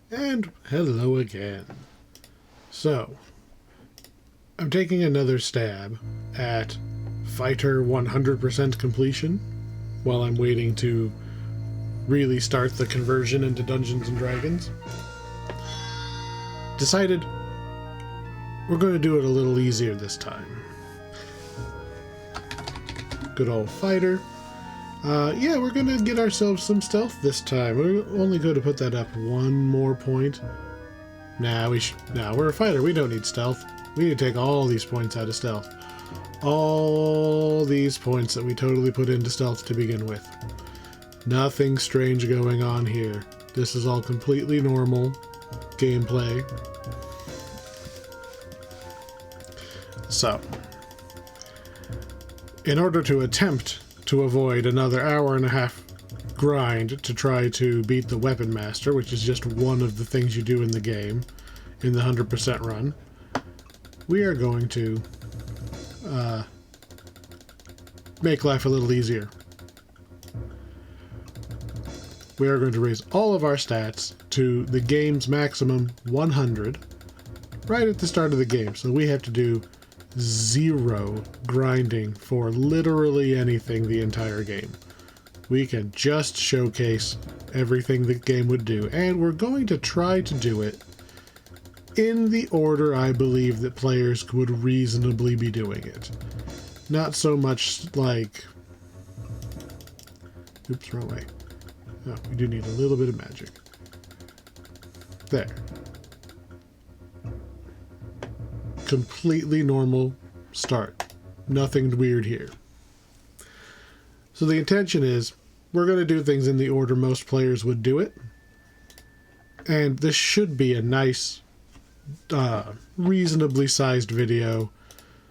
And hello again. So, I'm taking another stab at Fighter 100% completion while I'm waiting to really start the conversion into Dungeons and Dragons. Decided we're going to do it a little easier this time. Good old Fighter. Yeah, we're going to get ourselves some stealth this time. We're only going to put that up one more point. Nah, we're a fighter. We don't need stealth. We need to take all these points out of stealth. All these points that we totally put into stealth to begin with. Nothing strange going on here. This is all completely normal gameplay. So, in order to attempt to avoid another hour and a half grind to try to beat the Weapon Master, which is just one of the things you do in the game, in the 100% run, we are going to make life a little easier. We are going to raise all of our stats to the game's maximum 100 right at the start of the game. So we have to do 0 grinding for literally anything the entire game. We can just showcase everything the game would do, and we're going to try to do it in the order I believe that players would reasonably be doing it. Not so much like... Oops, wrong way. No, we do need a little bit of magic. There. Completely normal start. Nothing weird here. So the intention is, we're going to do things in the order most players would do it. And this should be a nice, reasonably sized video,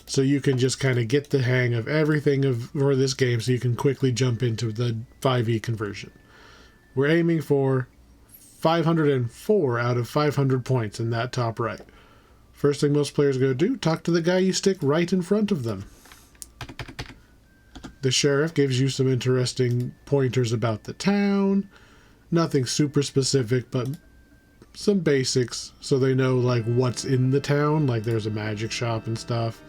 so you can just kind of get the hang of everything for this game, so you can quickly jump into the 5e conversion. We're aiming for 504 out of 500 points in that top right. First thing most players go do, talk to the guy you stick right in front of them. The sheriff gives you some interesting pointers about the town. Nothing super specific, but some basics so they know like what's in the town, like there's a magic shop and stuff.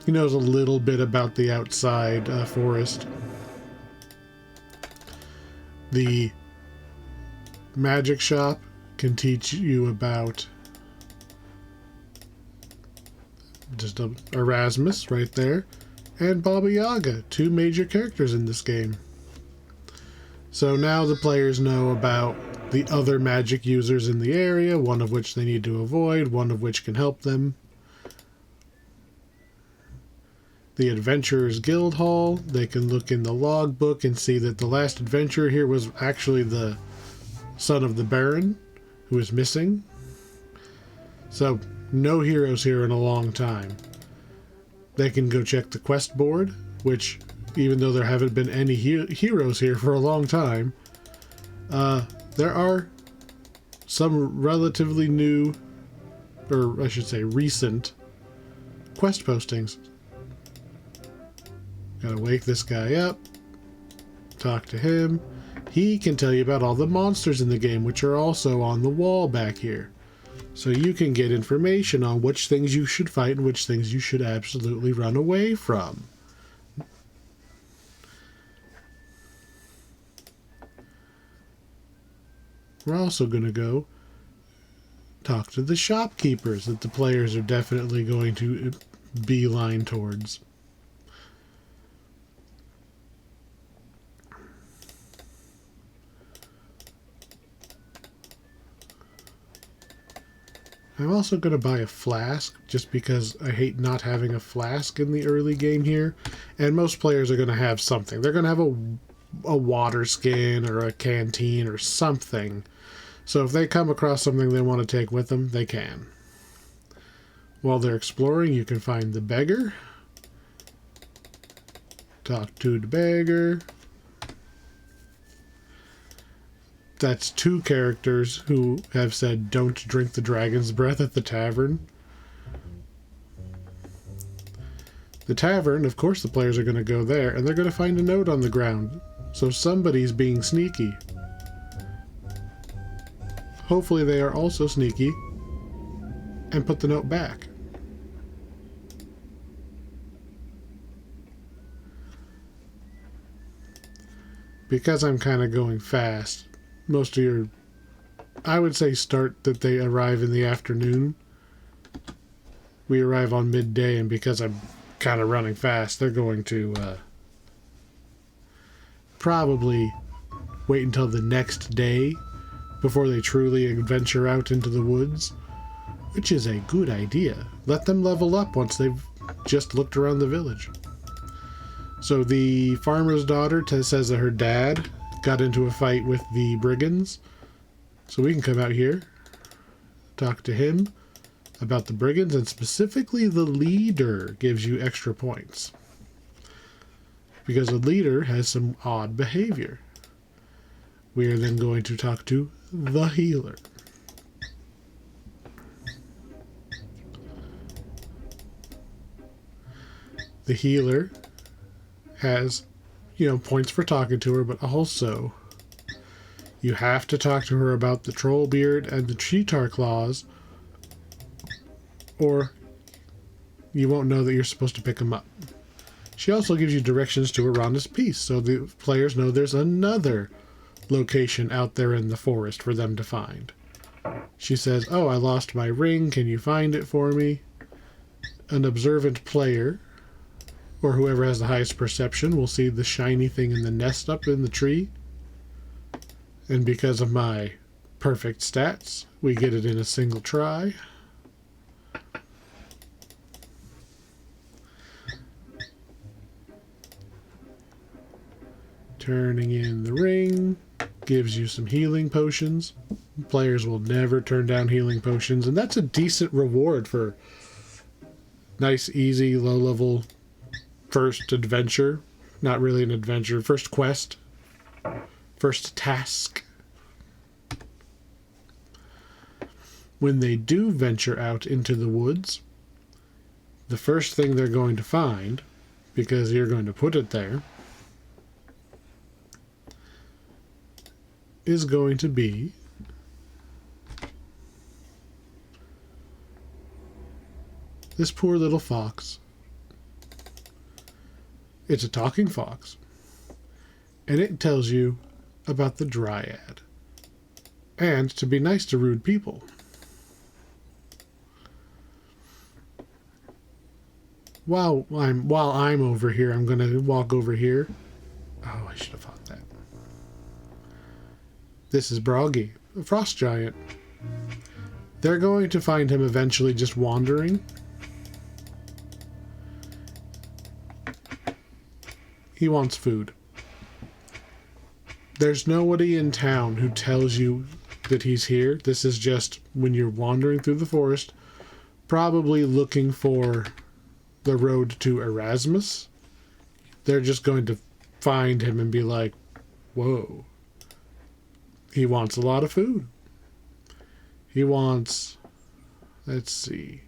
He knows a little bit about the outside forest. The magic shop can teach you about just Erasmus right there, and Baba Yaga, 2 major characters in this game. So now the players know about the other magic users in the area, one of which they need to avoid, one of which can help them. The Adventurers Guild Hall, they can look in the logbook and see that the last adventurer here was actually the son of the Baron, who is missing. So, no heroes here in a long time. They can go check the quest board, which, even though there haven't been any heroes here for a long time, there are some relatively new, or I should say recent, quest postings. Gotta wake this guy up, talk to him. He can tell you about all the monsters in the game, which are also on the wall back here. So you can get information on which things you should fight and which things you should absolutely run away from. We're also going to go talk to the shopkeepers that the players are definitely going to beeline towards. I'm also going to buy a flask, just because I hate not having a flask in the early game here. And most players are going to have something. They're going to have a water skin or a canteen or something. So if they come across something they want to take with them, they can. While they're exploring, you can find the beggar. Talk to the beggar. That's 2 characters who have said don't drink the dragon's breath at the tavern. The tavern, of course the players are going to go there, and they're going to find a note on the ground. So somebody's being sneaky. hopefully they are also sneaky and put the note back. Because I'm kind of going fast, most of your, I would say start that they arrive in the afternoon. We arrive on midday, and because I'm kind of running fast, they're going to probably wait until the next day before they truly venture out into the woods, which is a good idea. Let them level up once they've just looked around the village. So the farmer's daughter says that her dad got into a fight with the brigands. So we can come out here, talk to him about the brigands, and specifically the leader gives you extra points. Because the leader has some odd behavior. We are then going to talk to the healer. The healer has, points for talking to her, but also you have to talk to her about the troll beard and the cheetah claws, or you won't know that you're supposed to pick them up. She also gives you directions to Aranda's Peace, so the players know there's another location out there in the forest for them to find. She says, "Oh, I lost my ring. Can you find it for me?" An observant player, or whoever has the highest perception, will see the shiny thing in the nest up in the tree. And because of my perfect stats, we get it in a single try. Turning in the ring gives you some healing potions. Players will never turn down healing potions, and that's a decent reward for nice, easy, low-level first adventure. Not really an adventure. First quest. First task. When they do venture out into the woods, the first thing they're going to find, because you're going to put it there, is going to be this poor little fox. It's a talking fox, and it tells you about the Dryad and to be nice to rude people. While I'm over here, I'm going to walk over here. Oh, I should have thought that. This is Broggy, a frost giant. They're going to find him eventually just wandering. He wants food. There's nobody in town who tells you that he's here. This is just when you're wandering through the forest, probably looking for the road to Erasmus. They're just going to find him and be like, whoa. He wants a lot of food. He wants, let's see.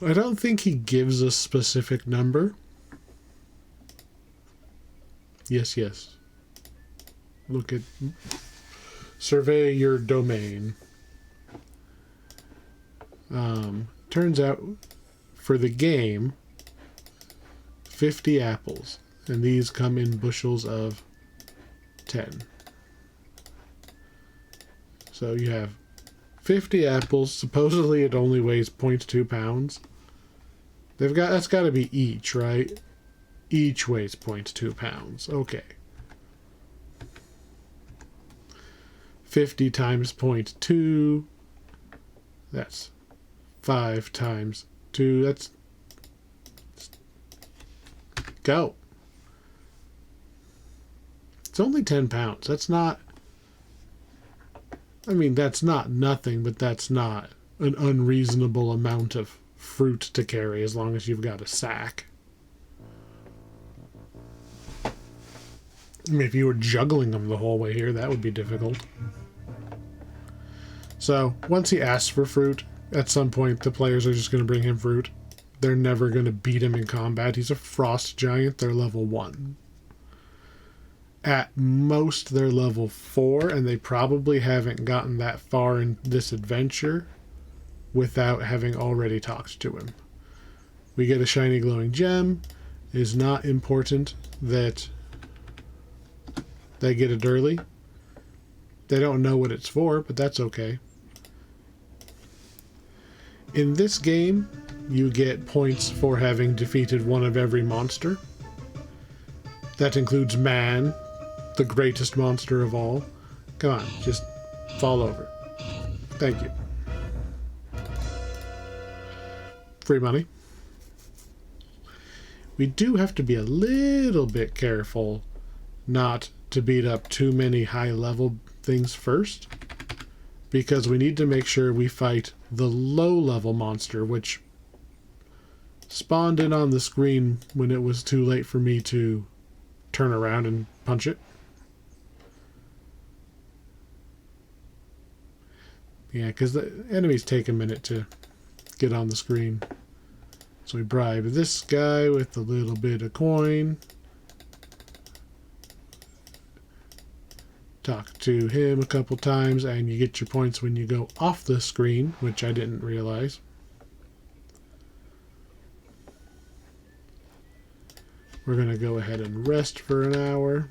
I don't think he gives a specific number. Yes. Look at, survey your domain. Turns out for the game, 50 apples. And these come in bushels of 10. So you have 50 apples. Supposedly it only weighs 0.2 pounds. That's got to be each, right? Each weighs 0.2 pounds. Okay. 50 times 0.2. That's 5 times 2. That's... Go. It's only 10 pounds. That's not... I mean, that's not nothing, but that's not an unreasonable amount of fruit to carry as long as you've got a sack. I mean, if you were juggling them the whole way here, that would be difficult. So, once he asks for fruit, at some point the players are just going to bring him fruit. They're never going to beat him in combat. He's a frost giant. They're level 1. At most, they're level 4, and they probably haven't gotten that far in this adventure without having already talked to him. We get a shiny glowing gem. It is not important that they get it early. They don't know what it's for, but that's okay. In this game, you get points for having defeated one of every monster. That includes man, the greatest monster of all. Come on, just fall over. Thank you. Free money. We do have to be a little bit careful not to beat up too many high-level things first, because we need to make sure we fight the low-level monster, which spawned in on the screen when it was too late for me to turn around and punch it. Yeah, because the enemies take a minute to get on the screen. So we bribe this guy with a little bit of coin. Talk to him a couple times, and you get your points when you go off the screen, which I didn't realize. We're going to go ahead and rest for an hour.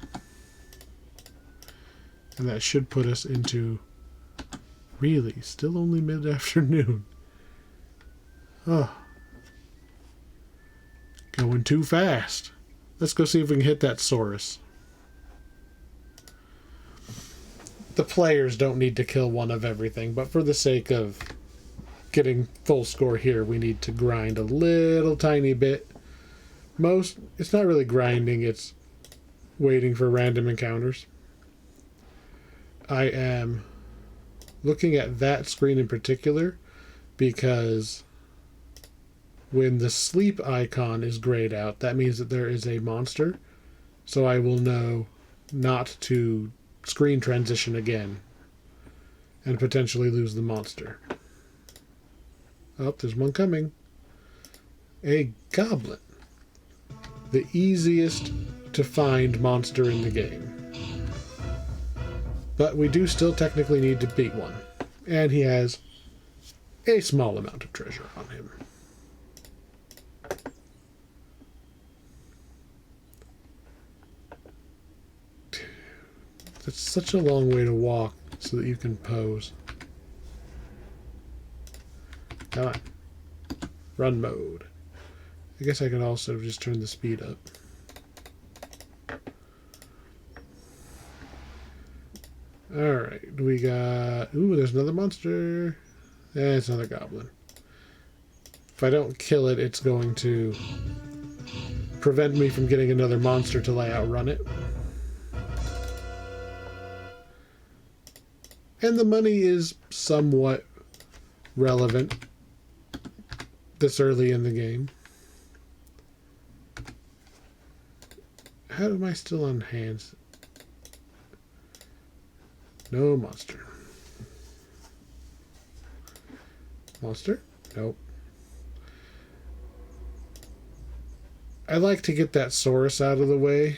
And that should put us into, really, still only mid-afternoon. Oh. Going too fast. Let's go see if we can hit that Saurus. The players don't need to kill one of everything, but for the sake of getting full score here, we need to grind a little tiny bit. It's not really grinding, it's waiting for random encounters. I am looking at that screen in particular because when the sleep icon is grayed out, that means that there is a monster. So I will know not to screen transition again and potentially lose the monster. Oh, there's one coming. A goblin. The easiest to find monster in the game. But we do still technically need to beat one. And he has a small amount of treasure on him. It's such a long way to walk so that you can pose. Come on. Run mode. I guess I can also just turn the speed up. Alright, we got... Ooh, there's another monster. It's another goblin. If I don't kill it, it's going to prevent me from getting another monster till I outrun it. And the money is somewhat relevant this early in the game. How am I still on hands? No monster. Monster? Nope. I like to get that Saurus out of the way.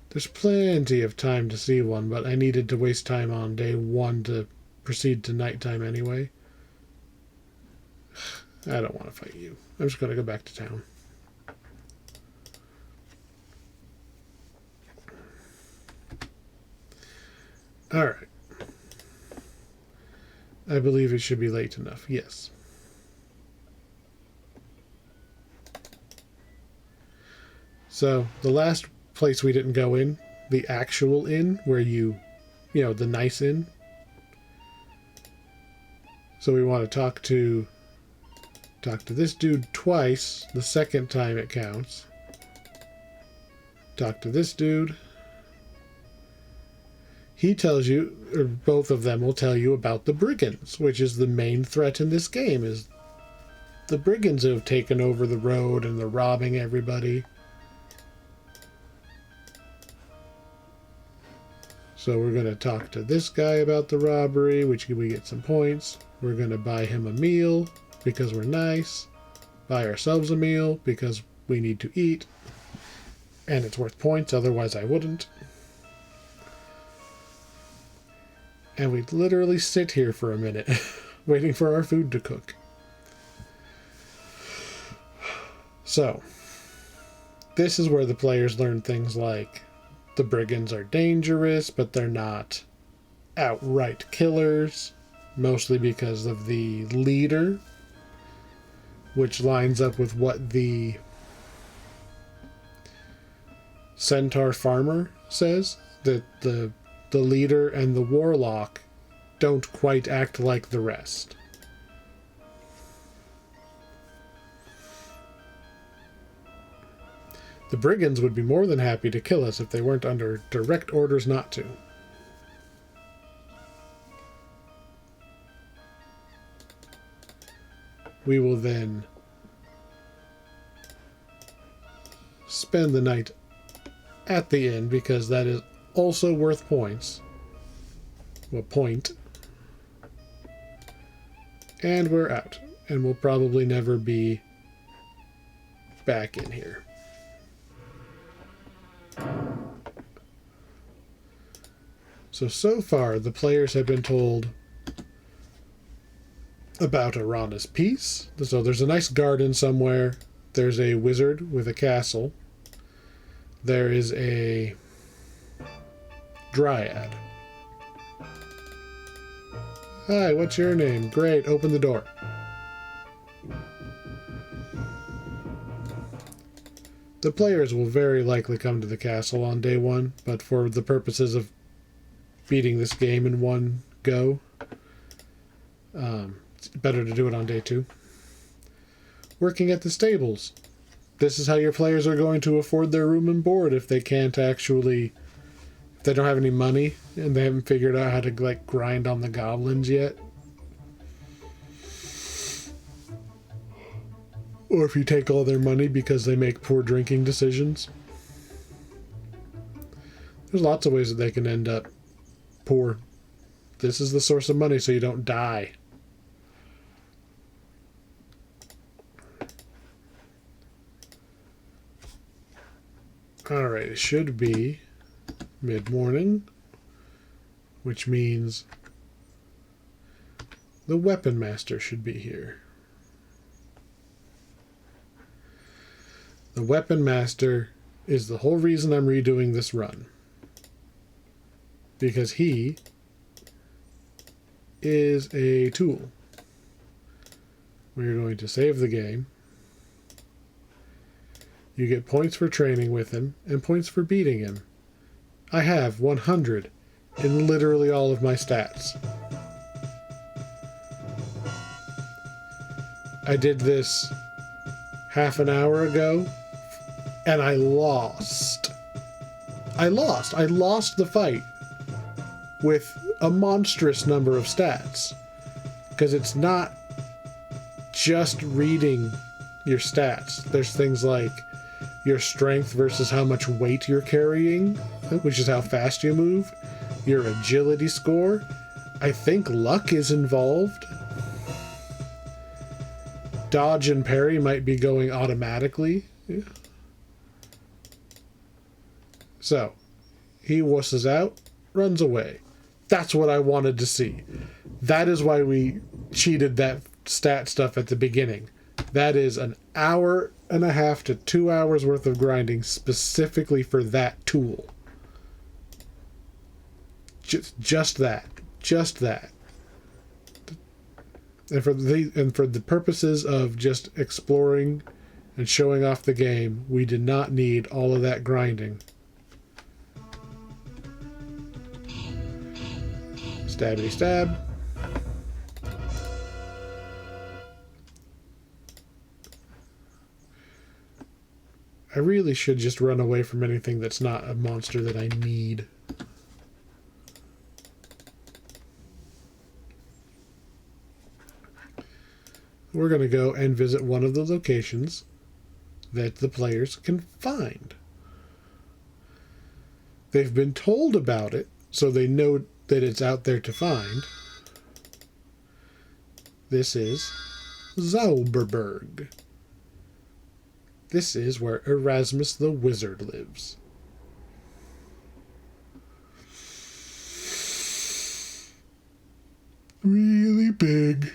There's plenty of time to see one, but I needed to waste time on day 1 to proceed to nighttime anyway. I don't want to fight you. I'm just going to go back to town. Alright. I believe it should be late enough. Yes. So, the last place we didn't go in, the actual inn, where you know, the nice inn. So we want to talk to this dude twice. The second time it counts. Talk to this dude. He tells you, or both of them will tell you about the brigands, which is the main threat in this game, is the brigands who have taken over the road and they're robbing everybody. So we're going to talk to this guy about the robbery, which we get some points. We're going to buy him a meal because we're nice. Buy ourselves a meal because we need to eat. And it's worth points, otherwise I wouldn't. And we'd literally sit here for a minute waiting for our food to cook. So, this is where the players learn things like the brigands are dangerous, but they're not outright killers, mostly because of the leader, which lines up with what the centaur farmer says, that the leader and the warlock don't quite act like the rest. The brigands would be more than happy to kill us if they weren't under direct orders not to. We will then spend the night at the inn because that is also worth points. Well, point. And we're out. And we'll probably never be back in here. So far, the players have been told about Arana's Peace. So there's a nice garden somewhere. There's a wizard with a castle. There is a dryad. Hi, what's your name? Great, open the door. The players will very likely come to the castle on day one, but for the purposes of beating this game in one go, it's better to do it on day two. Working at the stables. This is how your players are going to afford their room and board if they can't actually... If they don't have any money and they haven't figured out how to, like, grind on the goblins yet. Or if you take all their money because they make poor drinking decisions. There's lots of ways that they can end up poor. This is the source of money so you don't die. Alright, it should be mid-morning, which means the weapon master should be here. The weapon master is the whole reason I'm redoing this run. Because he is a tool. We're going to save the game. You get points for training with him and points for beating him. I have 100 in literally all of my stats. I did this half an hour ago and I lost. I lost the fight with a monstrous number of stats. Because it's not just reading your stats. There's things like your strength versus how much weight you're carrying, which is how fast you move, your agility score. I think luck is involved. Dodge and parry might be going automatically. Yeah. So, he wusses out, runs away. That's what I wanted to see. That is why we cheated that stat stuff at the beginning. That is an hour and a half to 2 hours worth of grinding specifically for that tool. Just that. Just that. And for the purposes of just exploring and showing off the game, we did not need all of that grinding. Stabbity stab. I really should just run away from anything that's not a monster that I need. We're going to go and visit one of the locations that the players can find. They've been told about it, so they know that it's out there to find. This is Zauberberg. This is where Erasmus the Wizard lives. really big,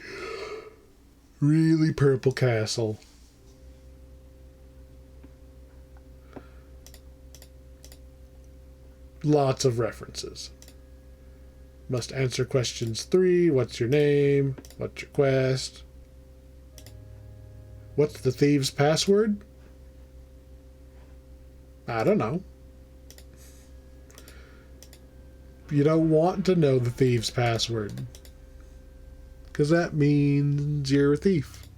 really purple castle. Lots of references. Must answer questions 3. What's your name? What's your quest? What's the thieves' password? I don't know. You don't want to know the thieves' password, because that means you're a thief.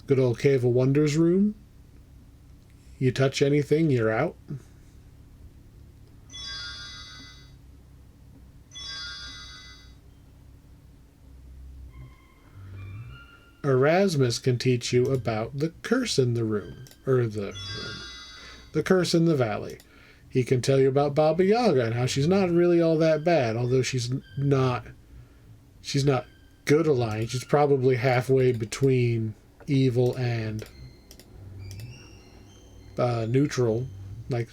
Good old Cave of Wonders room. You touch anything, you're out. Erasmus can teach you about the curse in the room, or the curse in the valley. He can tell you about Baba Yaga and how she's not really all that bad, although she's not good aligned. She's probably halfway between evil and neutral, like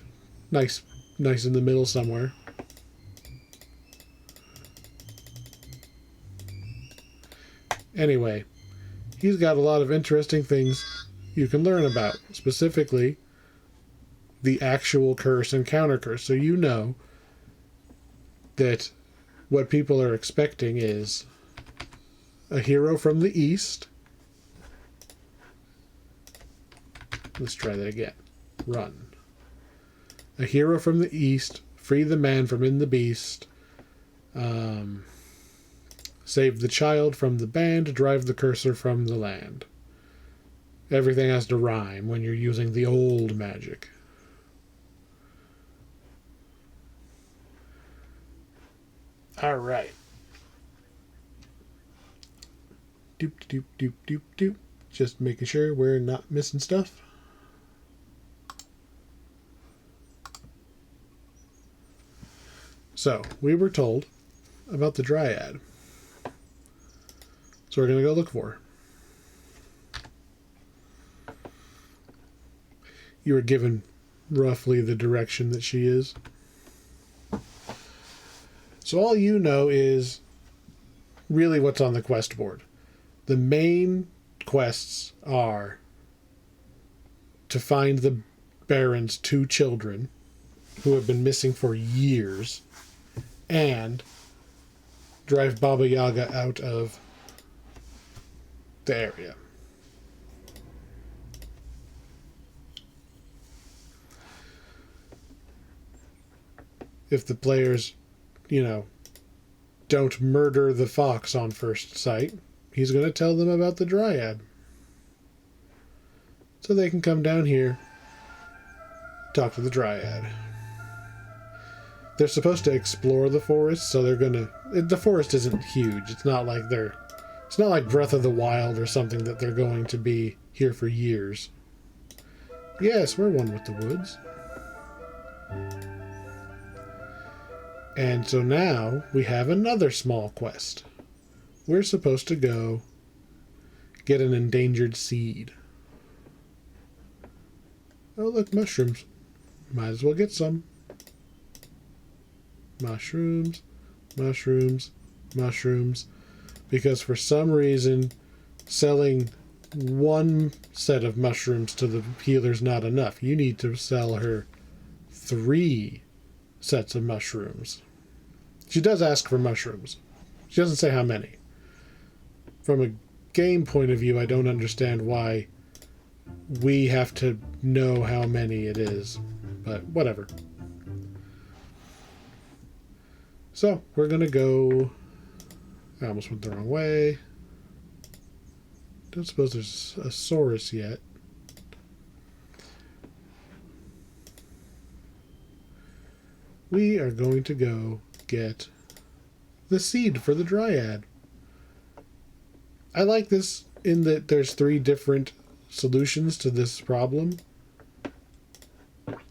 nice in the middle somewhere. Anyway, he's got a lot of interesting things you can learn about, specifically the actual curse and counter curse. So you know that what people are expecting is a hero from the east. Let's try that again. Run. A hero from the east, free the man from in the beast, save the child from the band, drive the cursor from the land. Everything has to rhyme when you're using the old magic. All right. Doop, doop, doop, doop, doop. Just making sure we're not missing stuff. So, we were told about the Dryad. So we're going to go look for her. You were given roughly the direction that she is. So all you know is really what's on the quest board. The main quests are to find the Baron's 2 children who have been missing for years and drive Baba Yaga out of the area. If the players, don't murder the fox on first sight, he's going to tell them about the Dryad. So they can come down here, talk to the Dryad. They're supposed to explore the forest, so they're gonna... The forest isn't huge. It's not like Breath of the Wild or something that they're going to be here for years. Yes, we're one with the woods. And so now we have another small quest. We're supposed to go get an endangered seed. Oh, look, mushrooms. Might as well get some. Mushrooms, mushrooms, mushrooms. Because for some reason, selling one set of mushrooms to the healer's not enough. You need to sell her 3 sets of mushrooms. She does ask for mushrooms. She doesn't say how many. From a game point of view, I don't understand why we have to know how many it is. But whatever. So, we're going to go... I almost went the wrong way. Don't suppose there's a Saurus yet. We are going to go get the seed for the Dryad. I like this in that there's 3 different solutions to this problem.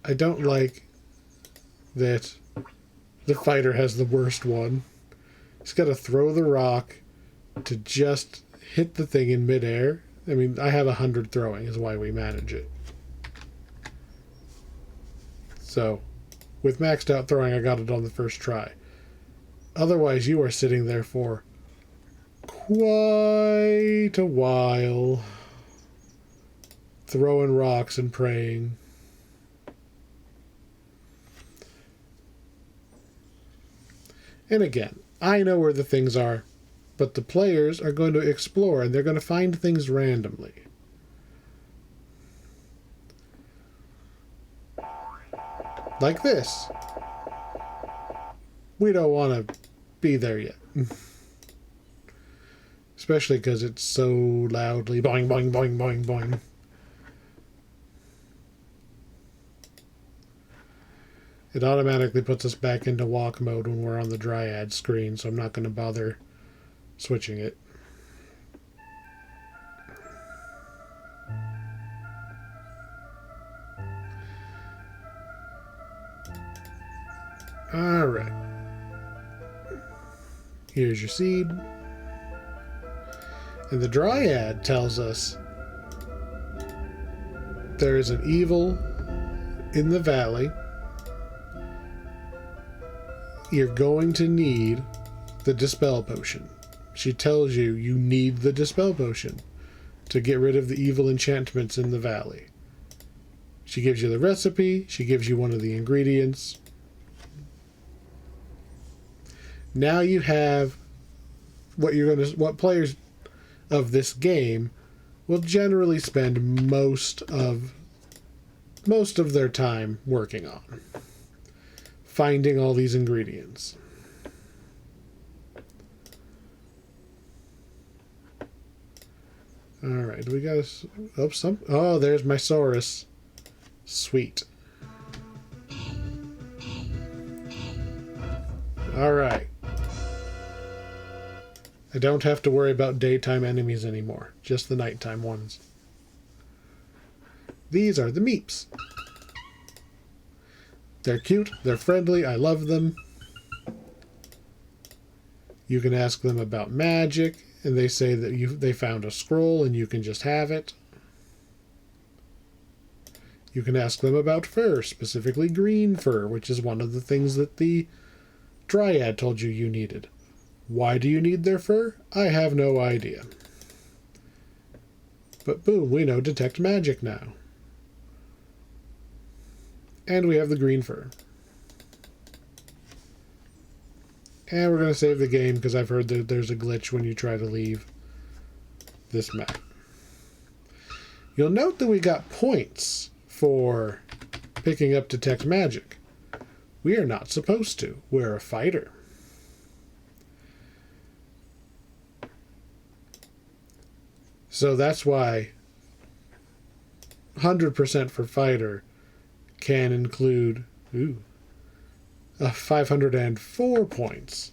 I don't like that the fighter has the worst one. He's got to throw the rock to just hit the thing in midair. I mean, I have 100 throwing is why we manage it. So, with maxed out throwing, I got it on the first try. Otherwise, you are sitting there for quite a while, throwing rocks and praying. And again, I know where the things are, but the players are going to explore, and they're going to find things randomly. Like this. We don't want to be there yet. Especially because it's so loudly boing, boing, boing, boing, boing. It automatically puts us back into walk mode when we're on the Dryad screen, so I'm not going to bother switching it. Alright. Here's your seed. And the Dryad tells us there is an evil in the valley. You're going to need the Dispel Potion. She tells you you need the Dispel Potion to get rid of the evil enchantments in the valley. She gives you the recipe. She gives you one of the ingredients. Now you have what players of this game will generally spend most of their time working on. Finding all these ingredients. Alright, do we got oh, there's my Saurus. Sweet. Alright. I don't have to worry about daytime enemies anymore. Just the nighttime ones. These are the Meeps. They're cute. They're friendly. I love them. You can ask them about magic, and they say that they found a scroll and you can just have it. You can ask them about fur, specifically green fur, which is one of the things that the Dryad told you you needed. Why do you need their fur? I have no idea. But boom, we know detect magic now. And we have the green fur. And we're going to save the game because I've heard that there's a glitch when you try to leave this map. You'll note that we got points for picking up detect magic. We are not supposed to. We're a fighter. So that's why 100% for fighter can include 504 points,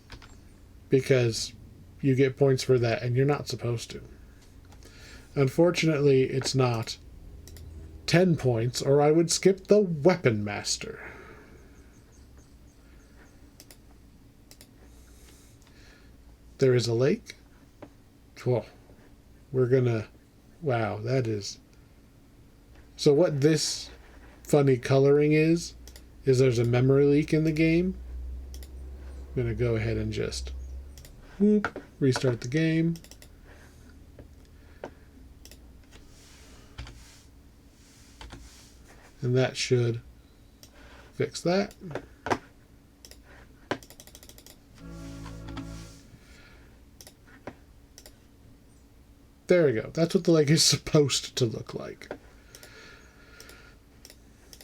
because you get points for that and you're not supposed to. Unfortunately, it's not 10 points, or I would skip the Weapon Master. There is a lake. Whoa. We're gonna... Wow, that is... So what this funny coloring is there's a memory leak in the game. I'm gonna go ahead and just... restart the game. And that should fix that. There we go. That's what the lake is supposed to look like.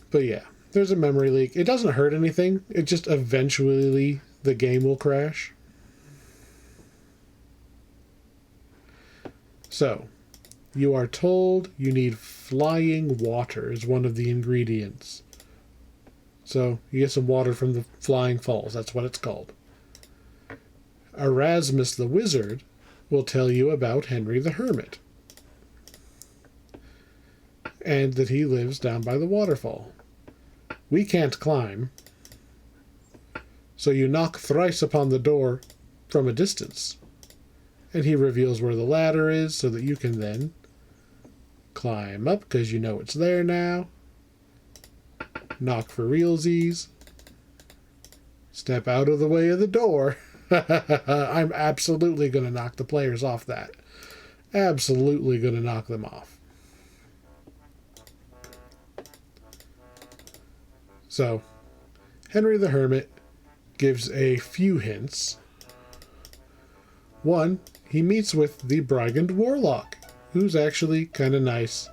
But yeah, there's a memory leak. It doesn't hurt anything. It just eventually the game will crash. So, you are told you need flying water as one of the ingredients. So, you get some water from the Flying Falls. That's what it's called. Erasmus the Wizard will tell you about Henry the Hermit. And that he lives down by the waterfall. We can't climb. So you knock thrice upon the door from a distance. And he reveals where the ladder is so that you can then climb up because you know it's there now. Knock for realsies. Step out of the way of the door. I'm absolutely going to knock the players off that. Absolutely going to knock them off. So, Henry the Hermit gives a few hints. One, he meets with the Brigand Warlock, who's actually kind of nice,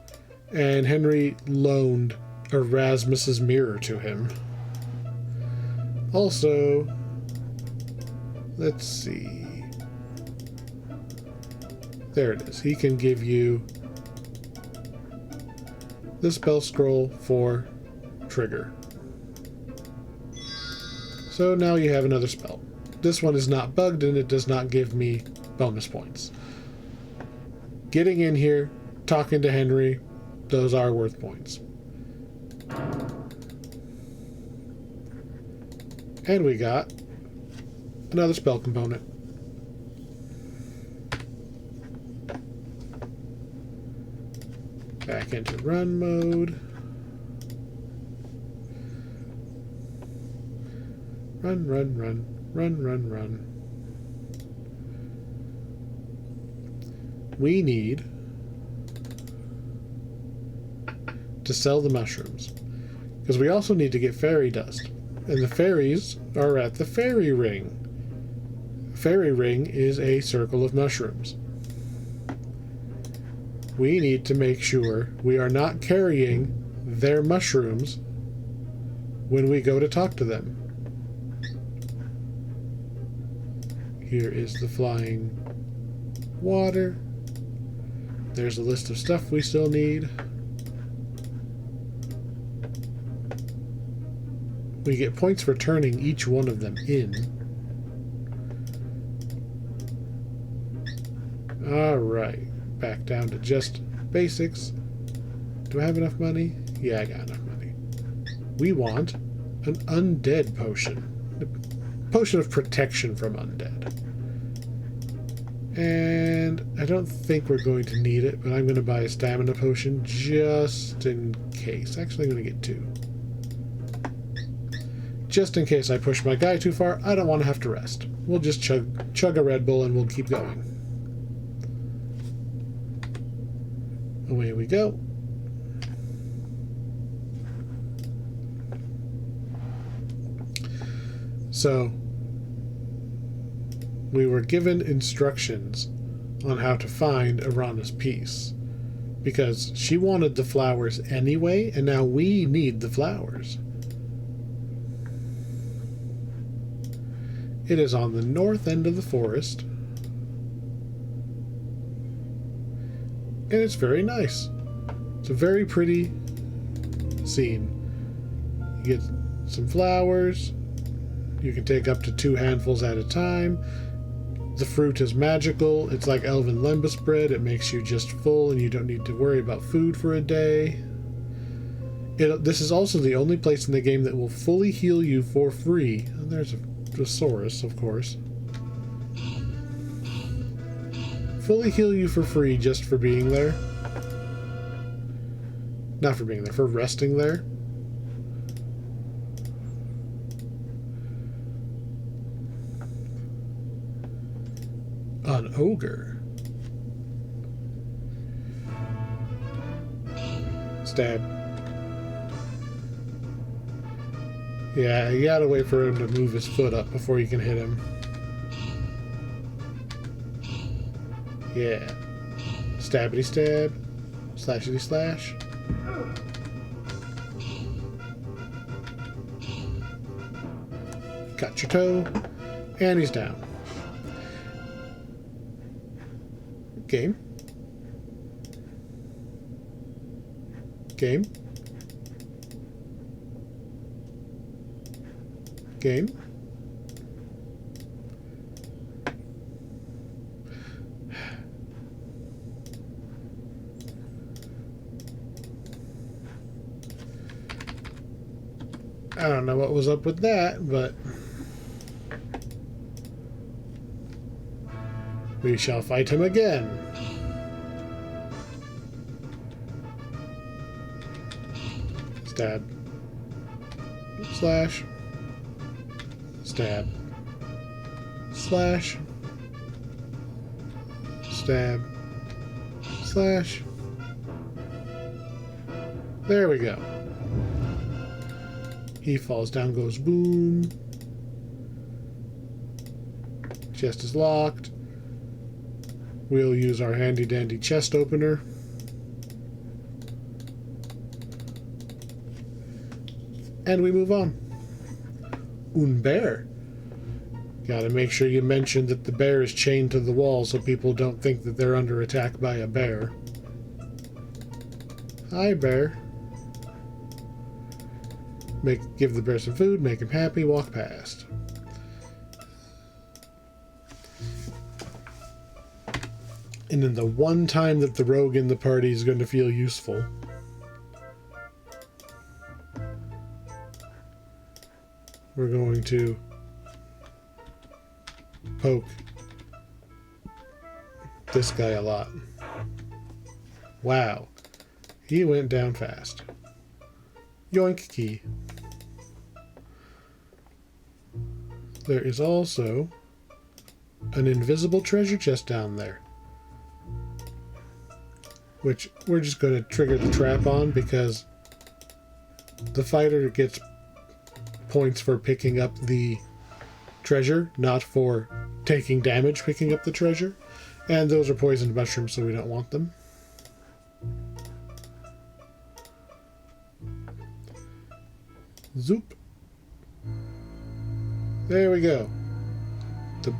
and Henry loaned Erasmus's mirror to him. Also, let's see. There it is. He can give you the spell scroll for Trigger. So now you have another spell. This one is not bugged and it does not give me bonus points. Getting in here, talking to Henry, those are worth points. And we got another spell component. Back into run mode. Run, run, run, run, run, run. We need to sell the mushrooms, because we also need to get fairy dust, and the fairies are at the fairy ring. Fairy ring is a circle of mushrooms. We need to make sure we are not carrying their mushrooms when we go to talk to them. Here is the flying water. There's a list of stuff we still need. We get points for turning each one of them in. Alright, back down to just basics. Do I have enough money? Yeah, I got enough money. We want an undead potion. A potion of protection from undead. And I don't think we're going to need it, but I'm going to buy a stamina potion just in case. Actually, I'm going to get 2. Just in case I push my guy too far, I don't want to have to rest. We'll just chug a Red Bull and we'll keep going. Away we go. So, we were given instructions on how to find Arana's piece, because she wanted the flowers anyway, and now we need the flowers. It is on the north end of the forest, and it's very nice. It's a very pretty scene. You get some flowers. You can take up to 2 handfuls at a time. The fruit is magical. It's like elven lembas bread. It makes you just full and you don't need to worry about food for a day. This is also the only place in the game that will fully heal you for free. And there's a Drosaurus, of course. Fully heal you for free just for being there. Not for being there, for resting there. An ogre. Stab. Yeah, you gotta wait for him to move his foot up before you can hit him. Yeah. Stabbity stab. Slashity slash. Got your toe. And he's down. Game. Game. Game. I don't know what was up with that, but we shall fight him again. Stab. Slash. Stab. Slash. Stab. Slash. There we go. He falls down, goes boom. Chest is locked. We'll use our handy dandy chest opener. And we move on. Un bear. Gotta make sure you mention that the bear is chained to the wall so people don't think that they're under attack by a bear. Hi, bear. Give the bear some food, make him happy, walk past. And then the one time that the rogue in the party is going to feel useful, we're going to poke this guy a lot. Wow. He went down fast. Yoink key. There is also an invisible treasure chest down there, which we're just going to trigger the trap on because the fighter gets points for picking up the treasure, not for taking damage picking up the treasure. And those are poisoned mushrooms, so we don't want them. Zoop. There we go. The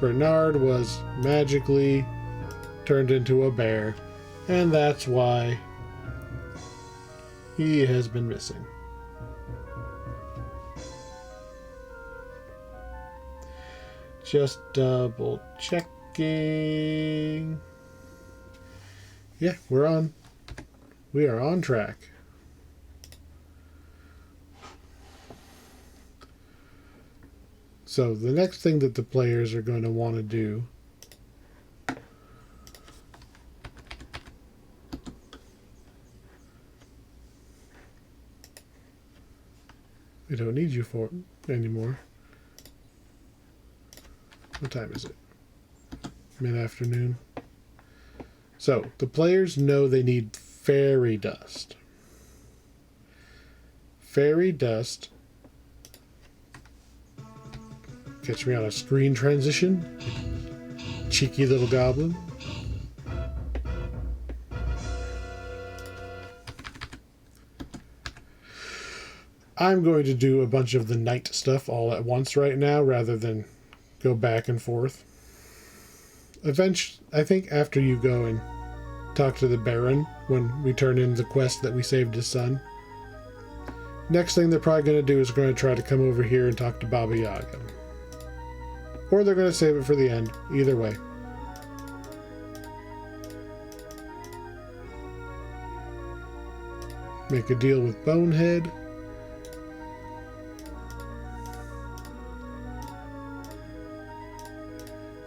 Bernard was magically turned into a bear, and that's why he has been missing. Just double checking. Yeah, we are on track. So the next thing that the players are going to want to do we don't need you for anymore. What time is it? Mid-afternoon. So the players know they need fairy dust. Fairy dust. Catch me on a screen transition. Cheeky little goblin. I'm going to do a bunch of the night stuff all at once right now rather than go back and forth. Eventually, I think after you go and talk to the Baron when we turn in the quest that we saved his son, next thing they're probably going to do is going to try to come over here and talk to Baba Yaga. Or they're going to save it for the end. Either way. Make a deal with Bonehead.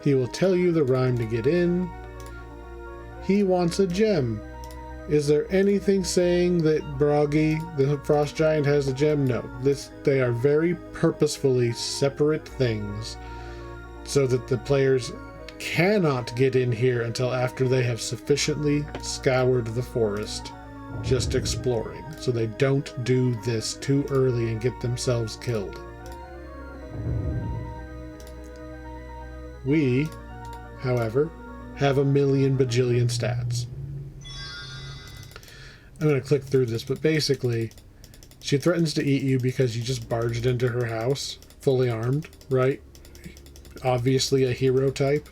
He will tell you the rhyme to get in. He wants a gem. Is there anything saying that Broggy, the Frost Giant, has a gem? No. They are very purposefully separate things, so that the players cannot get in here until after they have sufficiently scoured the forest, just exploring, so they don't do this too early and get themselves killed. We, however, have a million bajillion stats. I'm going to click through this, but basically, she threatens to eat you because you just barged into her house, fully armed, right? Obviously a hero type,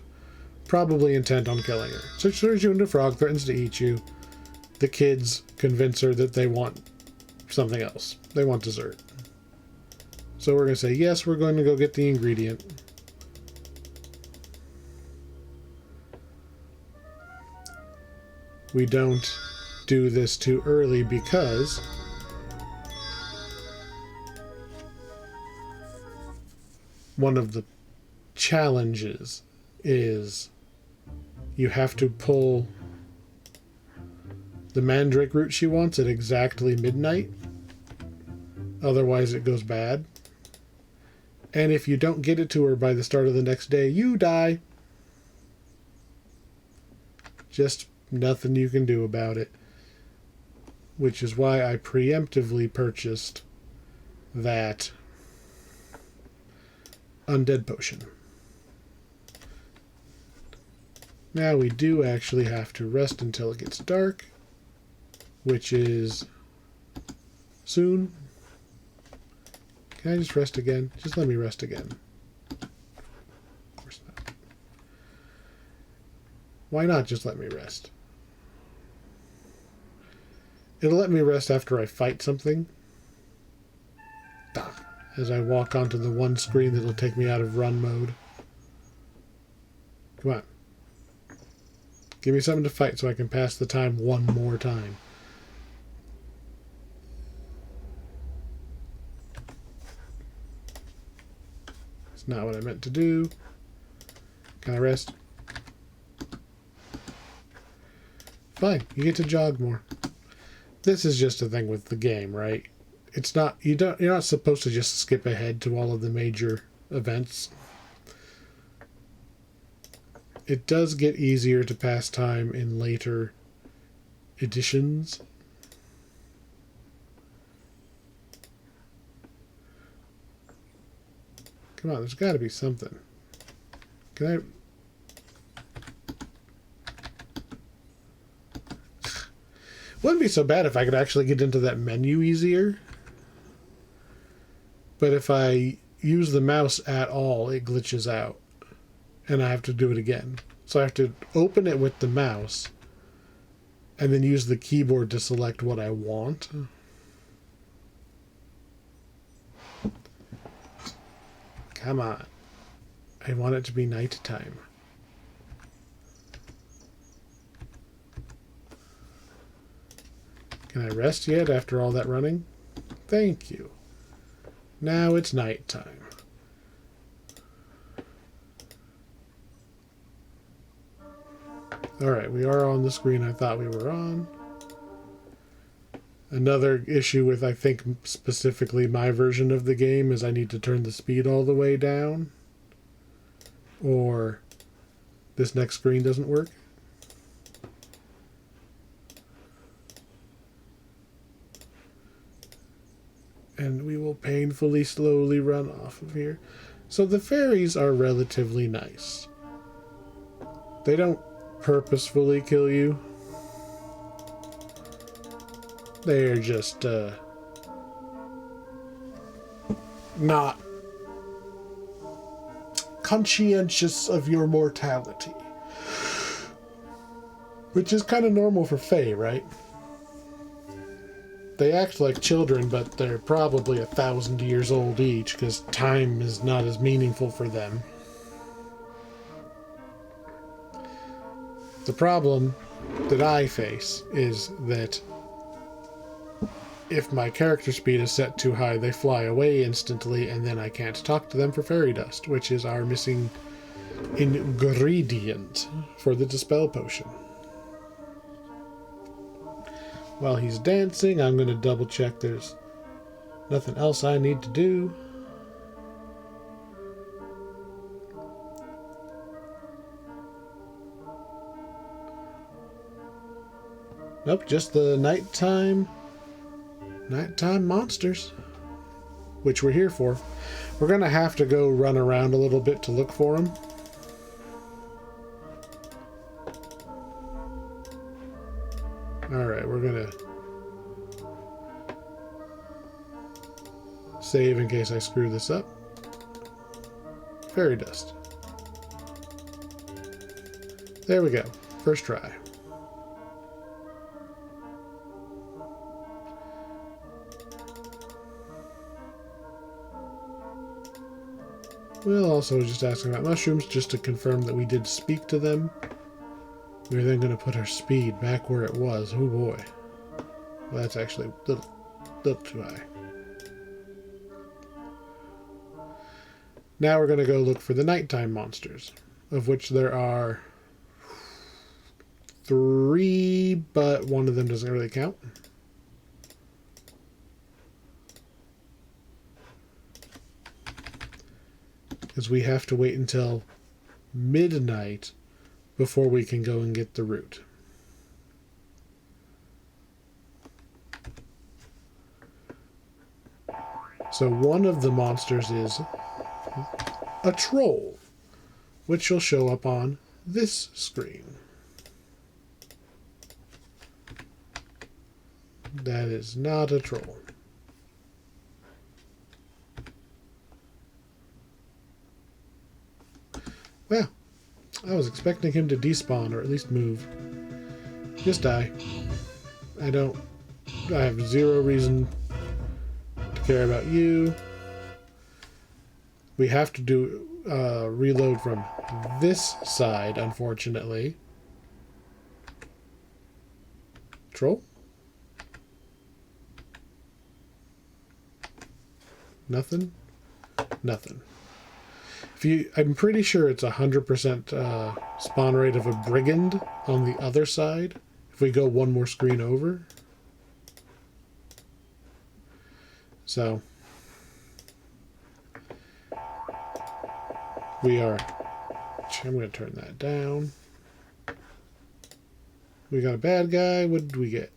probably intent on killing her. So she turns you into a frog, threatens to eat you. The kids convince her that they want something else. They want dessert. So we're going to say, yes, we're going to go get the ingredient. We don't do this too early because one of the challenges is you have to pull the mandrake root she wants at exactly midnight. Otherwise it goes bad. And if you don't get it to her by the start of the next day, you die. Just nothing you can do about it. Which is why I preemptively purchased that undead potion. Now we do actually have to rest until it gets dark, which is soon. Can I just rest again? Just let me rest again. Of course not. Why not just let me rest? It'll let me rest after I fight something. As I walk onto the one screen that'll take me out of run mode. Come on. Give me something to fight so I can pass the time one more time. It's not what I meant to do. Can I rest? Fine, you get to jog more. This is just a thing with the game, right? It's not you're not supposed to just skip ahead to all of the major events. It does get easier to pass time in later editions. Come on, there's got to be something. Can I... Wouldn't be so bad if I could actually get into that menu easier. But if I use the mouse at all, it glitches out. And I have to do it again. So I have to open it with the mouse and then use the keyboard to select what I want. Come on. I want it to be nighttime. Can I rest yet after all that running? Thank you. Now it's nighttime. Alright, we are on the screen I thought we were on. Another issue with, I think, specifically my version of the game is I need to turn the speed all the way down. Or this next screen doesn't work. And we will painfully slowly run off of here. So the fairies are relatively nice. They don't purposefully kill you. They're just not conscientious of your mortality. Which is kind of normal for Fae, right? They act like children, but they're probably 1,000 years old each, because time is not as meaningful for them. The problem that I face is that if my character speed is set too high, they fly away instantly, and then I can't talk to them for fairy dust, which is our missing ingredient for the Dispel Potion. While he's dancing, I'm going to double check there's nothing else I need to do. Nope, just the nighttime monsters, which we're here for. We're going to have to go run around a little bit to look for them. Alright, we're going to save in case I screw this up. Fairy dust. There we go. First try. We'll also just asking about mushrooms just to confirm that we did speak to them. We're then going to put our speed back where it was. Oh boy. Well, that's actually a little too high. Now we're going to go look for the nighttime monsters, of which there are 3, but one of them doesn't really count. means we have to wait until midnight before we can go and get the root. So one of the monsters is a troll, which will show up on this screen. That is not a troll. Well, I was expecting him to despawn or at least move. Just die. I have zero reason to care about you. We have to do reload from this side, unfortunately. Troll? Nothing? Nothing. I'm pretty sure it's 100% spawn rate of a brigand on the other side. If we go one more screen over. So we are. I'm going to turn that down. We got a bad guy. What did we get?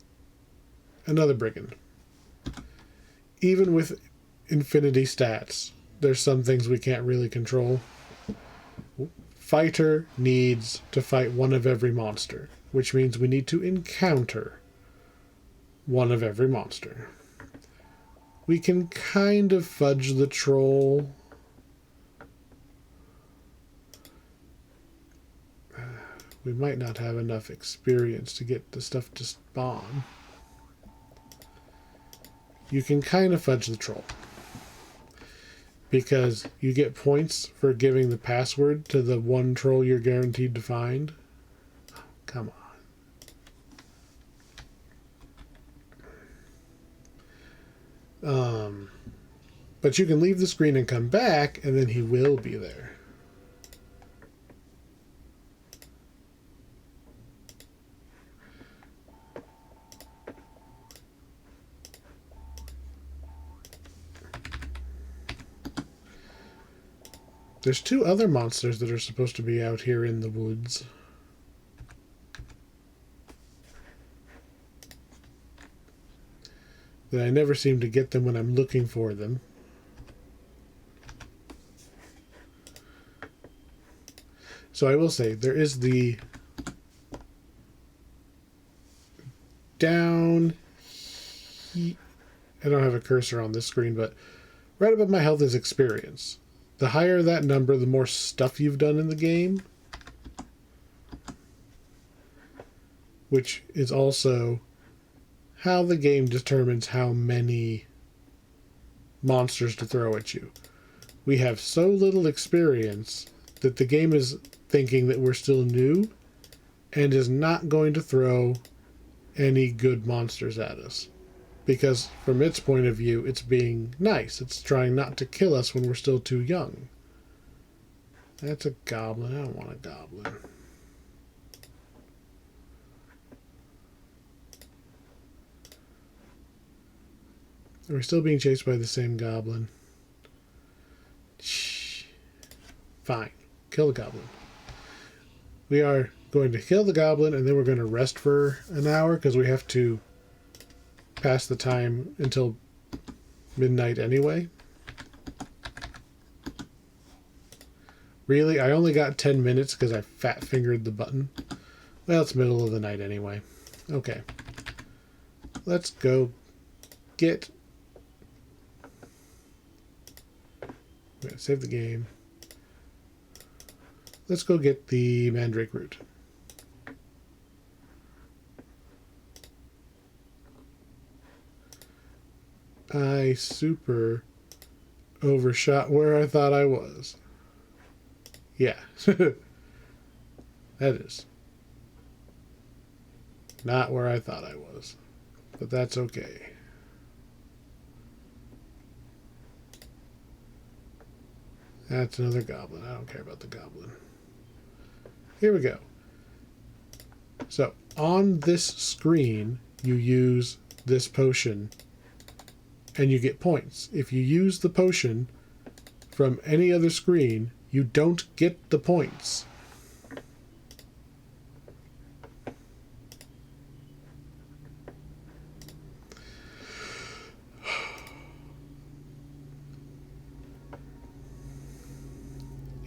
Another brigand. Even with infinity stats, there's some things we can't really control. Fighter needs to fight one of every monster, which means we need to encounter one of every monster. We can kind of fudge the troll. We might not have enough experience to get the stuff to spawn. You can kind of fudge the troll, because you get points for giving the password to the one troll you're guaranteed to find. Oh, come on. But you can leave the screen and come back, and then he will be there. There's two other monsters that are supposed to be out here in the woods. That I never seem to get them when I'm looking for them. So I will say, there is the down... I don't have a cursor on this screen, but right above my health is experience. The higher that number, the more stuff you've done in the game. Which is also how the game determines how many monsters to throw at you. We have so little experience that the game is thinking that we're still new and is not going to throw any good monsters at us. Because from its point of view, it's being nice. It's trying not to kill us when we're still too young. That's a goblin. I don't want a goblin. Are we still being chased by the same goblin? Shh. Fine. Kill the goblin. We are going to kill the goblin, and then we're going to rest for an hour because we have to pass the time until midnight anyway. Really? I only got 10 minutes because I fat fingered the button. Well, it's middle of the night anyway. Okay. Let's go get... I'm going to save the game. Let's go get the mandrake root. I super overshot where I thought I was. Yeah. That is not where I thought I was. But that's okay. That's another goblin. I don't care about the goblin. Here we go. So, on this screen, you use this potion and you get points. If you use the potion from any other screen, you don't get the points.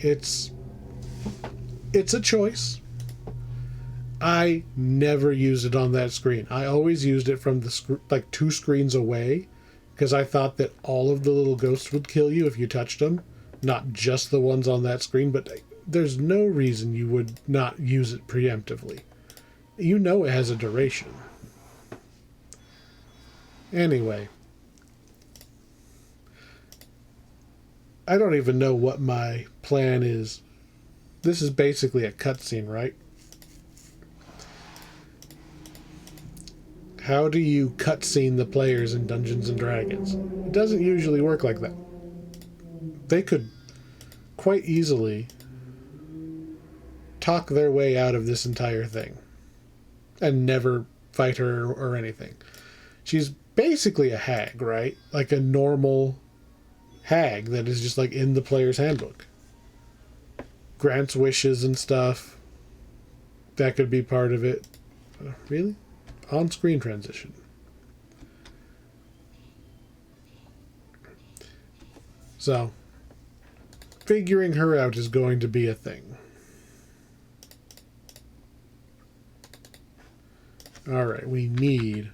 It's a choice. I never used it on that screen. I always used it from the like 2 screens away, because I thought that all of the little ghosts would kill you if you touched them, not just the ones on that screen. But there's no reason you would not use it preemptively. You know it has a duration. Anyway, I don't even know what my plan is. This is basically a cutscene, right? How do you cutscene the players in Dungeons and Dragons? It doesn't usually work like that. They could quite easily talk their way out of this entire thing and never fight her or anything. She's basically a hag, right? Like a normal hag that is just like in the player's handbook. Grants wishes and stuff. That could be part of it. Really? On-screen transition. So, figuring her out is going to be a thing. Alright, we need...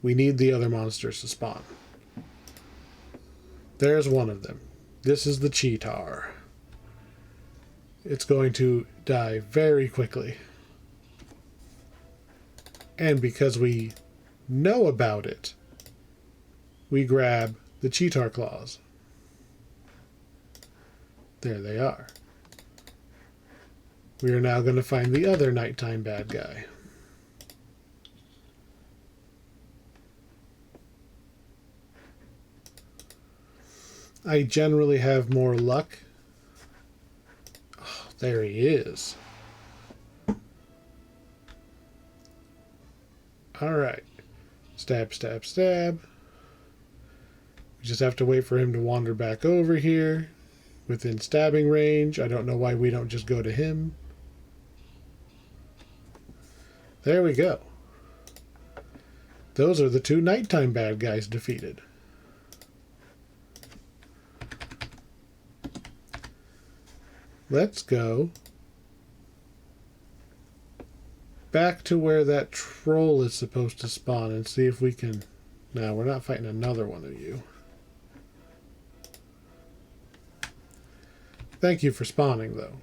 the other monsters to spawn. There's one of them. This is the Cheetar. It's going to die very quickly. And because we know about it, we grab the Cheetar claws. There they are. We are now going to find the other nighttime bad guy. I generally have more luck. Oh, there he is. Alright. Stab, stab, stab. We just have to wait for him to wander back over here. Within stabbing range. I don't know why we don't just go to him. There we go. Those are the 2 nighttime bad guys defeated. Let's go back to where that troll is supposed to spawn and see if we can... No, we're not fighting another one of you. Thank you for spawning, though.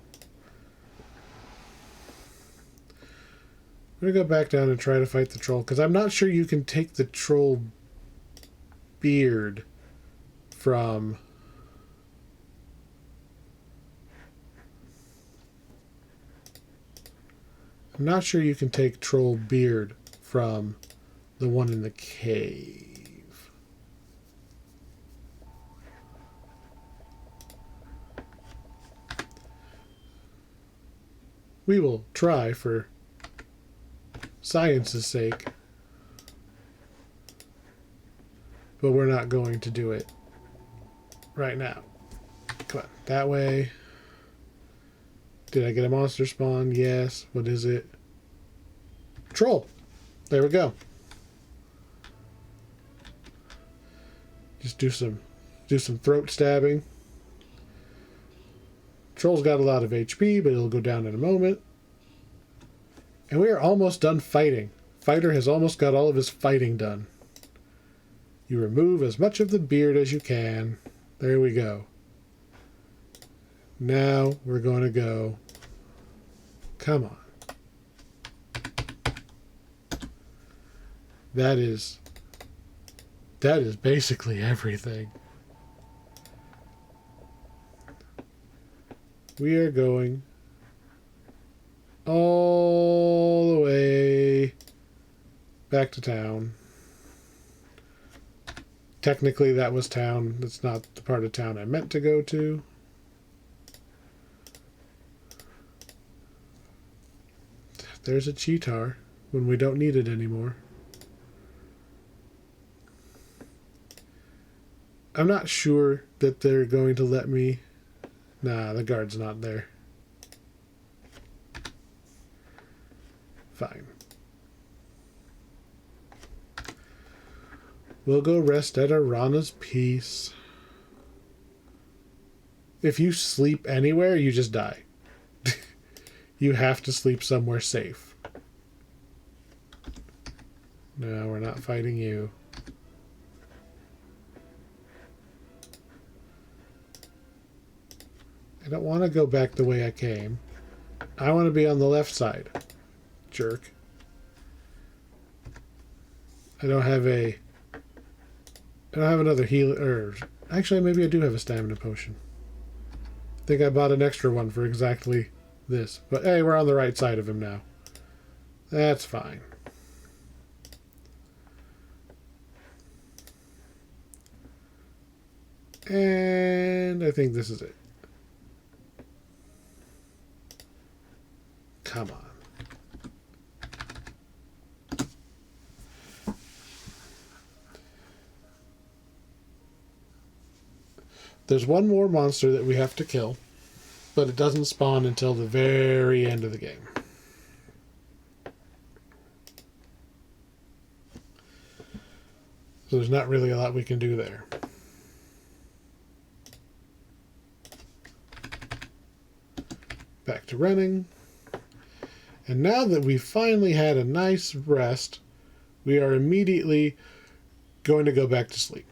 I'm going to go back down and try to fight the troll, because I'm not sure you can take the troll beard from... I'm not sure you can take troll beard from the one in the cave. We will try for science's sake, but we're not going to do it right now. Come on, that way. Did I get a monster spawn? Yes. What is it? Troll. There we go. Just do some throat stabbing. Troll's got a lot of HP, but it'll go down in a moment. And we are almost done fighting. Fighter has almost got all of his fighting done. You remove as much of the beard as you can. There we go. Now we're going to go. Come on. That is basically everything. We are going all the way back to town. Technically that was town. That's not the part of town I meant to go to. There's a Cheetar when we don't need it anymore. I'm not sure that they're going to let me. Nah, the guard's not there. Fine. We'll go rest at Arana's Peace. If you sleep anywhere, you just die. You have to sleep somewhere safe. No, we're not fighting you. I don't want to go back the way I came. I want to be on the left side. Jerk. I don't have another heal, or actually maybe I do have a stamina potion. I think I bought an extra one for exactly this. But hey, we're on the right side of him now. That's fine. And I think this is it. Come on. There's one more monster that we have to kill, but it doesn't spawn until the very end of the game. So there's not really a lot we can do there. Back to running. And now that we've finally had a nice rest, we are immediately going to go back to sleep.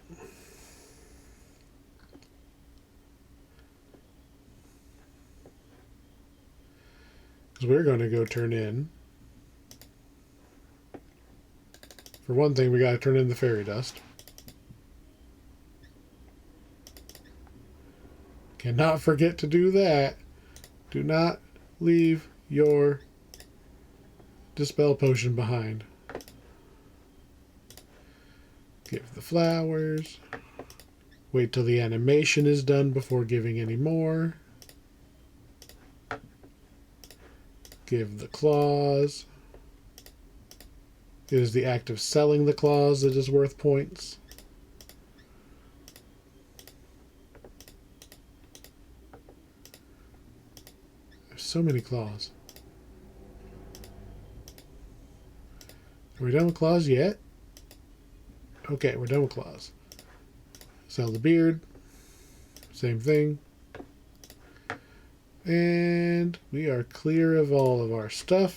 Because we're going to go turn in. For one thing, we got to turn in the fairy dust. Cannot forget to do that. Do not leave your dispel potion behind. Give the flowers. Wait till the animation is done before giving any more. Give the claws. It is the act of selling the claws that is worth points. There's so many claws. Are we done with claws yet? Okay, we're done with claws. Sell the beard. Same thing. And we are clear of all of our stuff.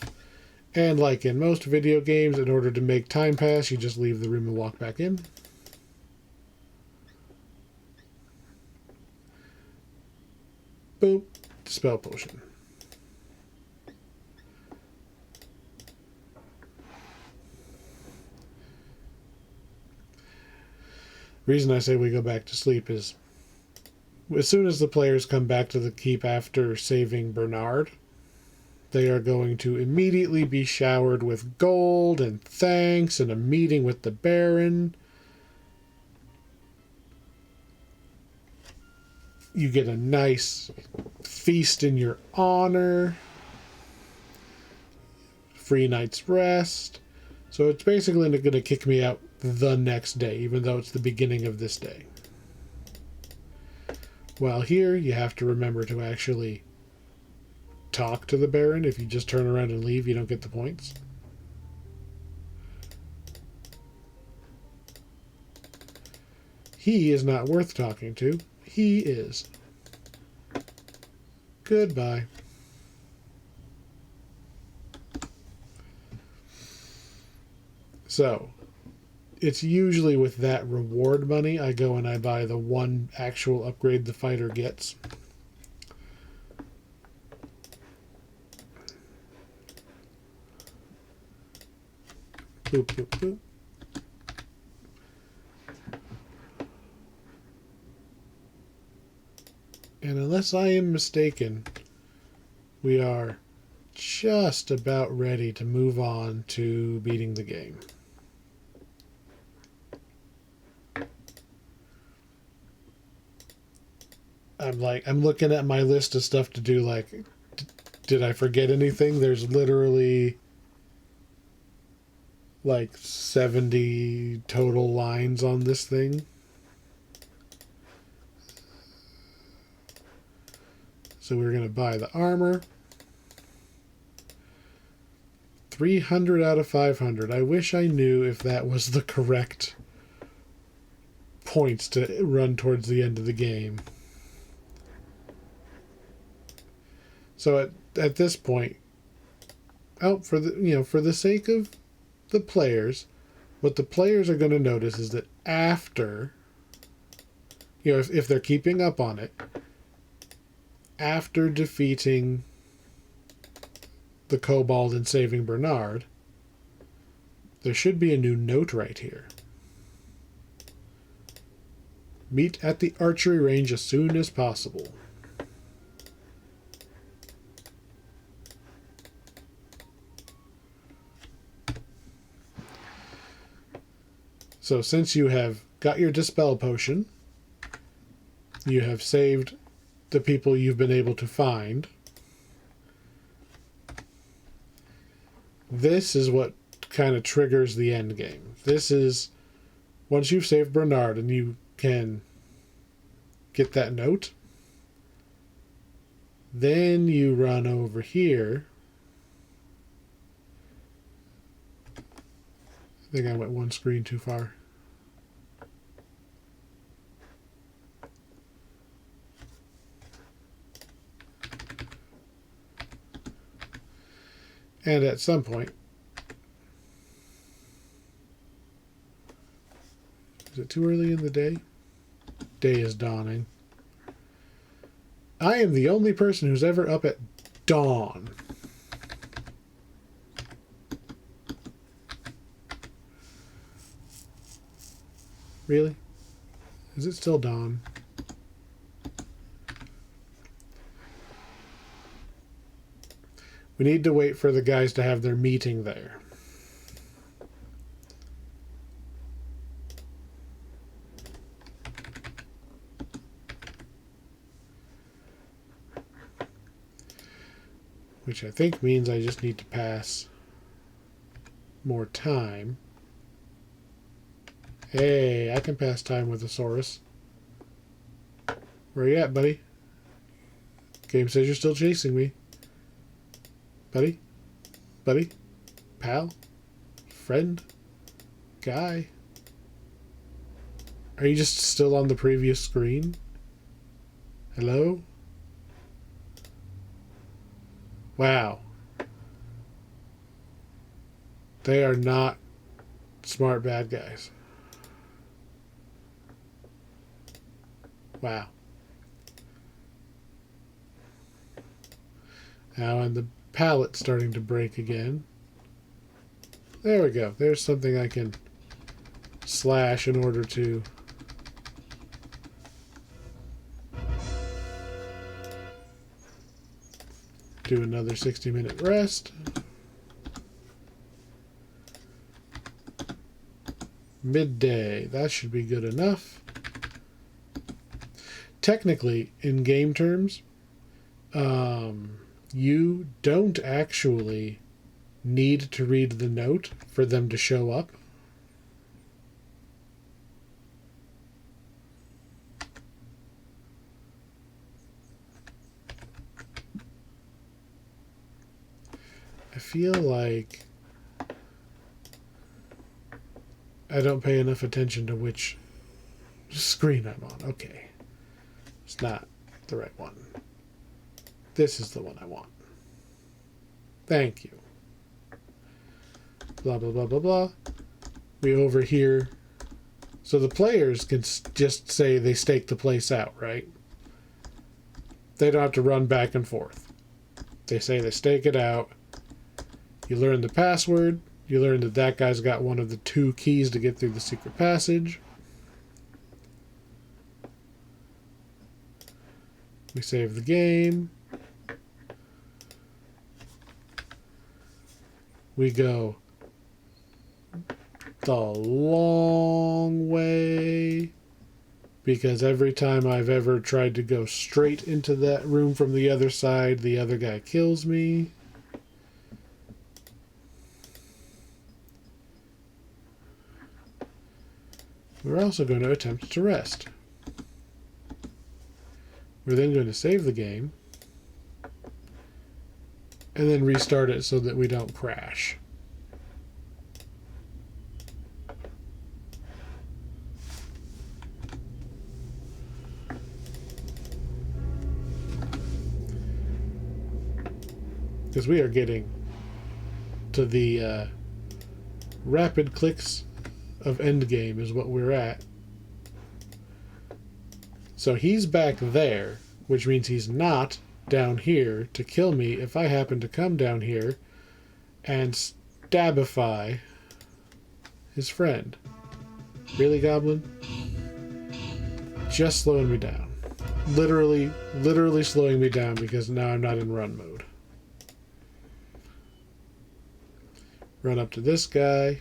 And like in most video games, in order to make time pass, you just leave the room and walk back in. Boop. Dispel potion. The reason I say we go back to sleep is as soon as the players come back to the keep after saving Bernard, they are going to immediately be showered with gold and thanks and a meeting with the Baron. You get a nice feast in your honor. Free night's rest. So it's basically going to kick me out the next day, even though it's the beginning of this day. While here, you have to remember to actually talk to the Baron. If you just turn around and leave, you don't get the points. He is not worth talking to. He is. Goodbye. So, it's usually with that reward money I go and I buy the one actual upgrade the fighter gets. Boop, boop, boop. And unless I am mistaken, we are just about ready to move on to beating the game. I'm looking at my list of stuff to do, like, did I forget anything? There's literally like 70 total lines on this thing. So we're going to buy the armor. 300 out of 500. I wish I knew if that was the correct points to run towards the end of the game. So at this point, for the sake of the players, what the players are going to notice is that after, if they're keeping up on it, after defeating the kobold and saving Bernard, there should be a new note right here. Meet at the archery range as soon as possible. So since you have got your Dispel Potion, you have saved the people you've been able to find, this is what kind of triggers the end game. This is, once you've saved Bernard and you can get that note, then you run over here. I think I went one screen too far. And at some point, is it too early in the day? Day is dawning. I am the only person who's ever up at dawn. Really? Is it still dawn? We need to wait for the guys to have their meeting there. Which I think means I just need to pass more time. Hey, I can pass time with Thesaurus. Where you at, buddy? Game says you're still chasing me. Buddy? Buddy? Pal? Friend? Guy? Are you just still on the previous screen? Hello? Wow. They are not smart bad guys. Wow. Now, and the pallet's starting to break again. There we go. There's something I can slash in order to do another 60-minute rest. Midday. That should be good enough. Technically, in game terms, you don't actually need to read the note for them to show up. I feel like I don't pay enough attention to which screen I'm on. Okay. It's not the right one. This is the one I want. Thank you. Blah, blah, blah, blah, blah. We over here. So the players can just say they stake the place out, right? They don't have to run back and forth. They say they stake it out. You learn the password. You learn that that guy's got one of the 2 keys to get through the secret passage. We save the game. We go the long way, because every time I've ever tried to go straight into that room from the other side, the other guy kills me. We're also going to attempt to rest. We're then going to save the game. and then restart it so that we don't crash. Because we are getting to the rapid clicks of endgame is what we're at. So he's back there, which means he's not down here to kill me if I happen to come down here and stabify his friend. Really, Goblin? Just slowing me down. Literally slowing me down because now I'm not in run mode. Run up to this guy.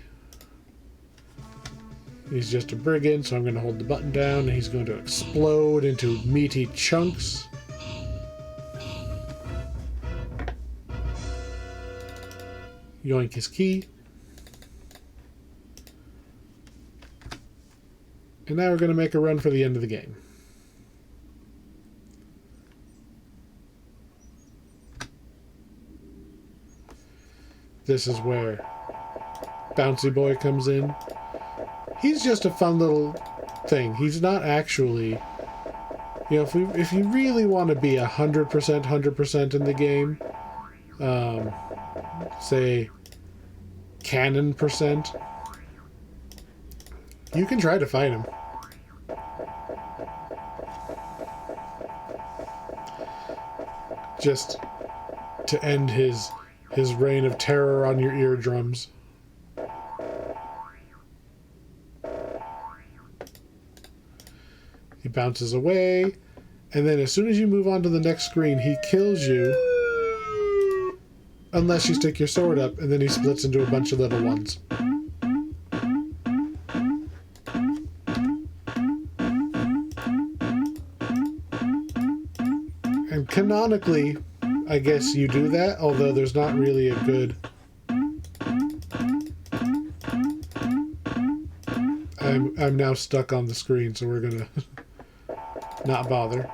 He's just a brigand, so I'm going to hold the button down and he's going to explode into meaty chunks. Yoink his key. And now we're going to make a run for the end of the game. This is where Bouncy Boy comes in. He's just a fun little thing. He's not actually, you know, if you really want to be 100% in the game, say canon percent, you can try to fight him. Just to end his reign of terror on your eardrums. He bounces away, and then as soon as you move on to the next screen, he kills you. Unless you stick your sword up, and then he splits into a bunch of little ones. And canonically, I guess you do that, although there's not really a good... I'm now stuck on the screen, so we're gonna not bother.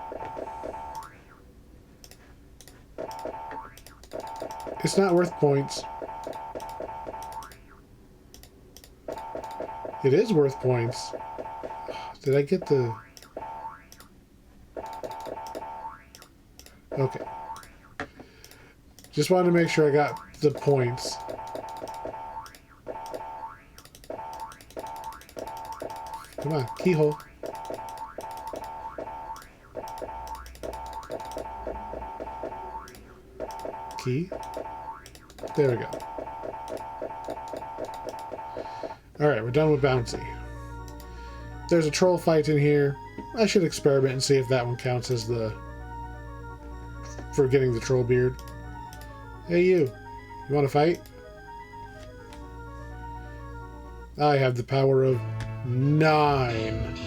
It's not worth points. It is worth points. Did I get the... Okay. Just wanted to make sure I got the points. Come on, keyhole. Key. There we go. Alright, we're done with Bouncy. There's a troll fight in here. I should experiment and see if that one counts as the... for getting the troll beard. Hey you want to fight? I have the power of 9.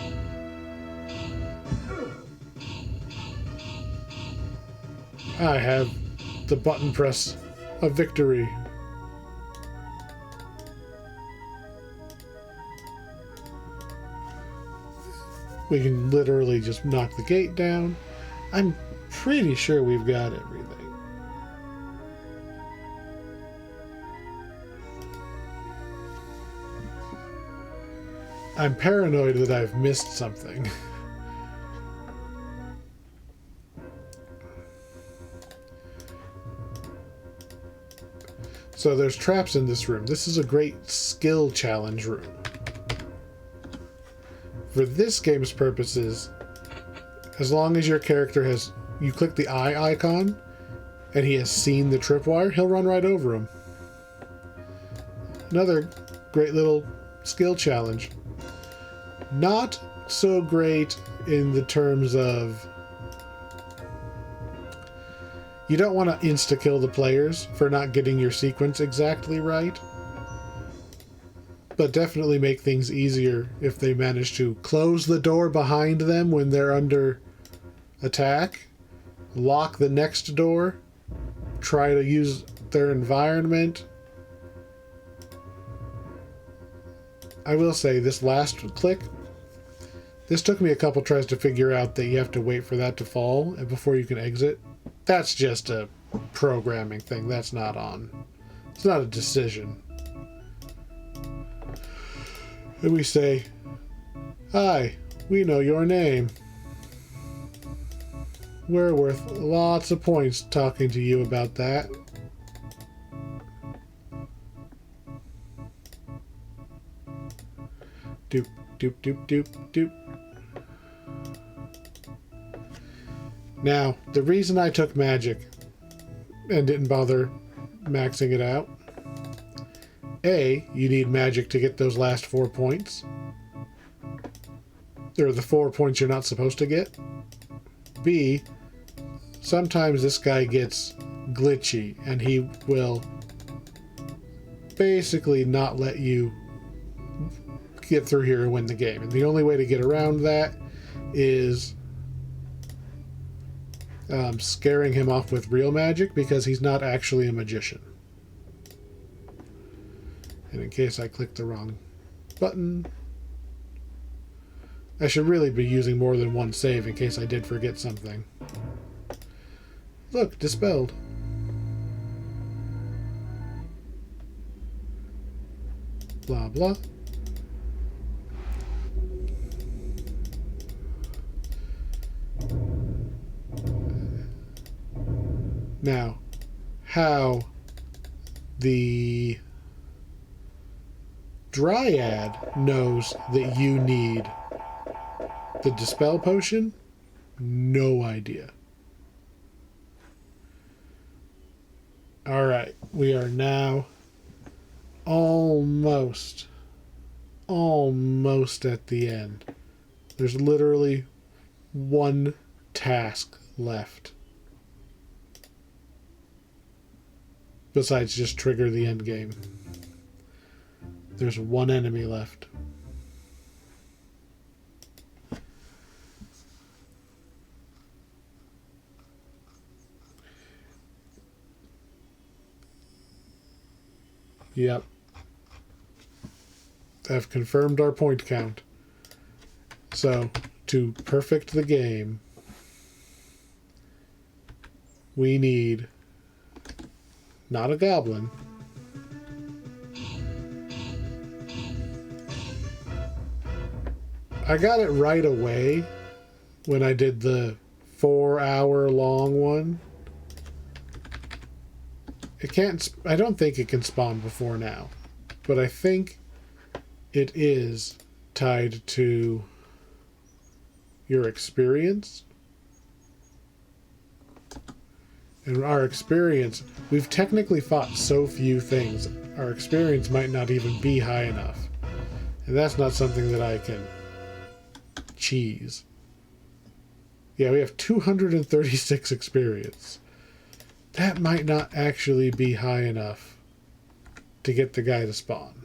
I have the button press of victory. We can literally just knock the gate down. I'm pretty sure we've got everything. I'm paranoid that I've missed something. So there's traps in this room. This is a great skill challenge room. For this game's purposes, as long as your character has... you click the eye icon, and he has seen the tripwire, he'll run right over him. Another great little skill challenge. Not so great in the terms of... you don't want to insta-kill the players for not getting your sequence exactly right. But definitely make things easier if they manage to close the door behind them when they're under attack, lock the next door, try to use their environment. I will say, this last click, this took me a couple tries to figure out that you have to wait for that to fall and before you can exit. That's just a programming thing. That's not on. It's not a decision. And we say, "Hi, we know your name. We're worth lots of points talking to you about that." Doop, doop, doop, doop, doop. Now, the reason I took magic and didn't bother maxing it out, A, you need magic to get those last 4 points. They're the 4 points you're not supposed to get. B, sometimes this guy gets glitchy and he will basically not let you get through here and win the game. And the only way to get around that is scaring him off with real magic, because he's not actually a magician. And in case I clicked the wrong button, I should really be using more than one save in case I did forget something. Look, dispelled. Blah, blah. Now, how the Dryad knows that you need the Dispel Potion, no idea. Alright, we are now almost at the end. There's literally one task left. Besides just trigger the end game. There's one enemy left. Yep. I've confirmed our point count. So, to perfect the game, we need not a goblin. I got it right away when I did the 4-hour long one. It can't, I don't think it can spawn before now, but I think it is tied to your experience. And our experience, we've technically fought so few things, our experience might not even be high enough. And that's not something that I can cheese. Yeah, we have 236 experience. That might not actually be high enough to get the guy to spawn.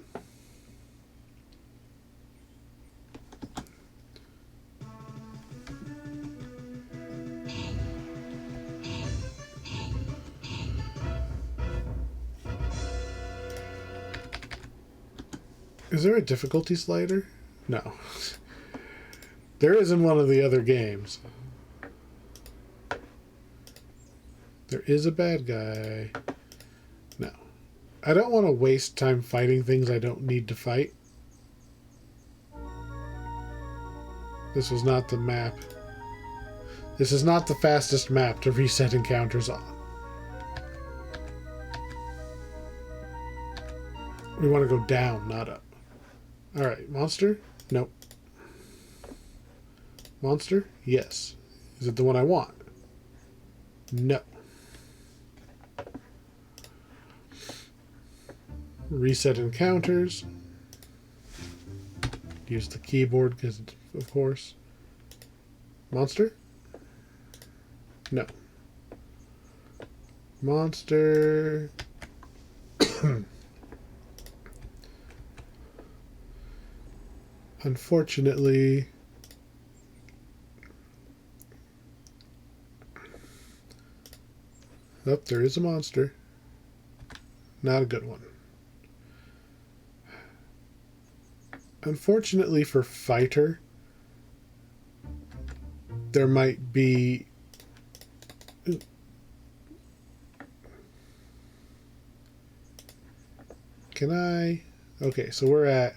Is there a difficulty slider? No. There is in one of the other games. There is a bad guy. No. I don't want to waste time fighting things I don't need to fight. This was not the map. This is not the fastest map to reset encounters on. We want to go down, not up. Alright, monster? Nope. Monster? Yes. Is it the one I want? No. Reset encounters. Use the keyboard because, of course. Monster? No. Monster. Unfortunately, oh, there is a monster. Not a good one. Unfortunately for fighter, there might be can I... Okay, so we're at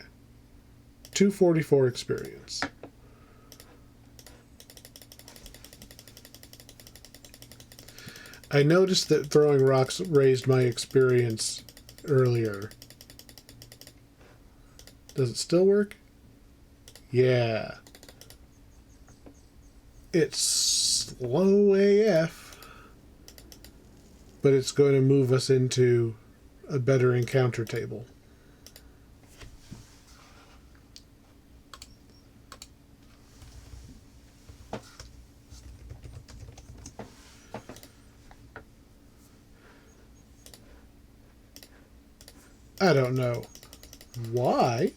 244 experience. I noticed that throwing rocks raised my experience earlier. Does it still work? Yeah. It's slow AF, but it's going to move us into a better encounter table. I don't know why.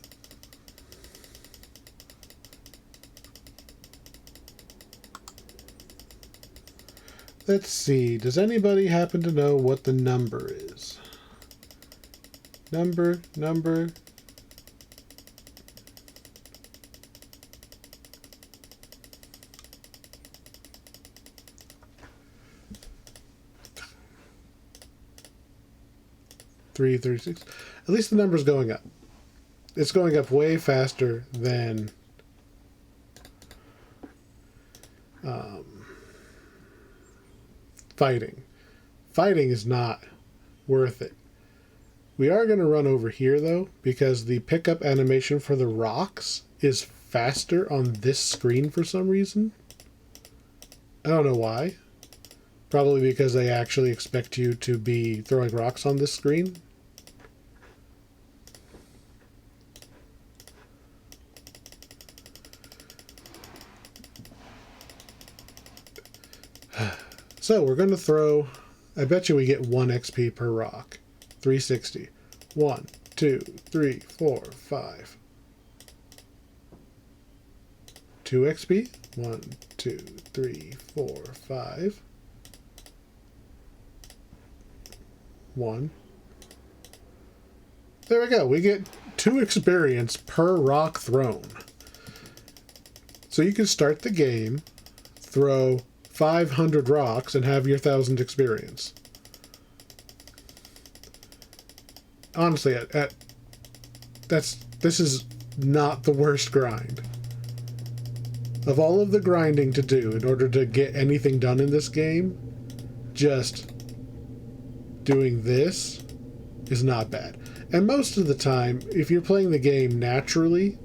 Let's see. Does anybody happen to know what the number is? Number. 336. At least the number's going up. It's going up way faster than fighting. Fighting is not worth it. We are going to run over here, though, because the pickup animation for the rocks is faster on this screen for some reason. I don't know why. Probably because they actually expect you to be throwing rocks on this screen. So we're going to throw, I bet you we get 1 XP per rock. 360. 1, 2, 3, 4, 5. 2 XP. 1, 2, 3, 4, 5. 1. There we go. We get 2 experience per rock thrown. So you can start the game, throw 500 rocks, and have your 1,000 experience. Honestly, this is not the worst grind. Of all of the grinding to do in order to get anything done in this game, just doing this is not bad. And most of the time, if you're playing the game naturally,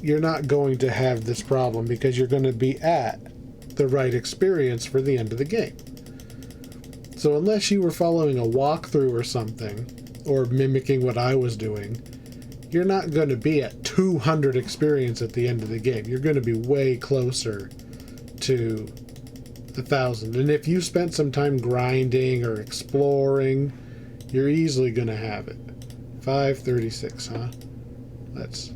you're not going to have this problem because you're going to be at the right experience for the end of the game. So unless you were following a walkthrough or something, or mimicking what I was doing, you're not going to be at 200 experience at the end of the game. You're going to be way closer to 1,000. And if you spent some time grinding or exploring, you're easily going to have it. 536, huh? That's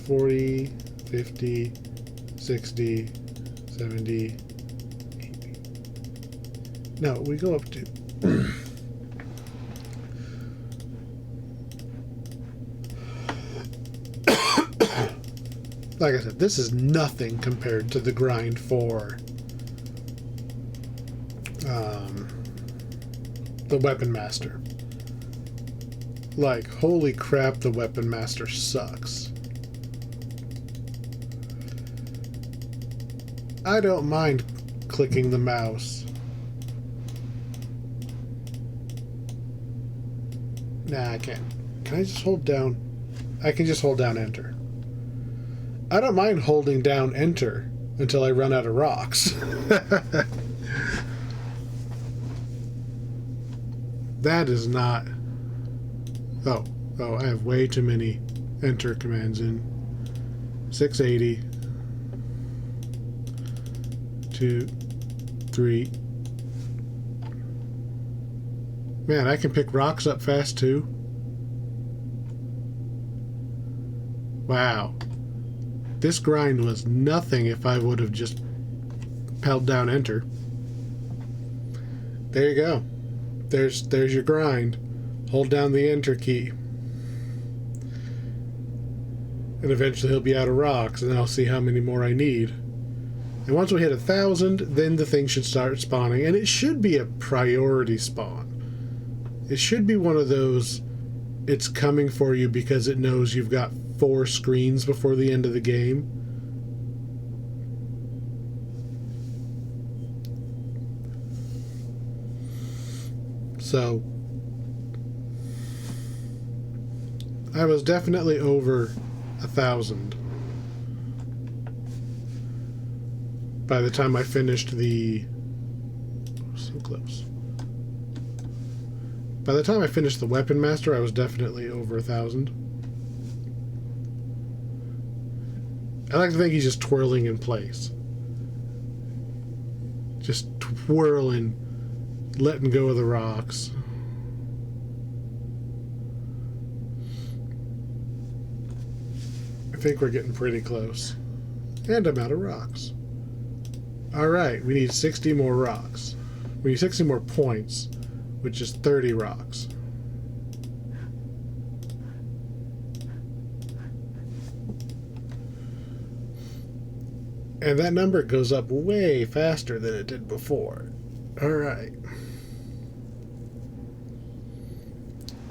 40, 50, 60, 70, 80. No, we go up to... Like I said, this is nothing compared to the grind for the Weapon Master. Like, holy crap, the Weapon Master sucks. I don't mind clicking the mouse. Nah, I can't. Can I just hold down? I can just hold down Enter. I don't mind holding down Enter until I run out of rocks. That is not... Oh, I have way too many Enter commands in. 680. 2, 3. Man, I can pick rocks up fast too. Wow. This grind was nothing if I would have just held down Enter. There you go. There's your grind. Hold down the Enter key. And eventually he'll be out of rocks, and then I'll see how many more I need. And once we hit 1,000, then the thing should start spawning, and it should be a priority spawn. It should be one of those, it's coming for you because it knows you've got 4 screens before the end of the game. So, I was definitely over 1,000 by the time I finished the... So close. By the time I finished the Weapon Master, I was definitely over 1,000. I like to think he's just twirling in place. Just twirling, letting go of the rocks. I think we're getting pretty close. And I'm out of rocks. Alright, we need 60 more rocks. We need 60 more points, which is 30 rocks. And that number goes up way faster than it did before. Alright.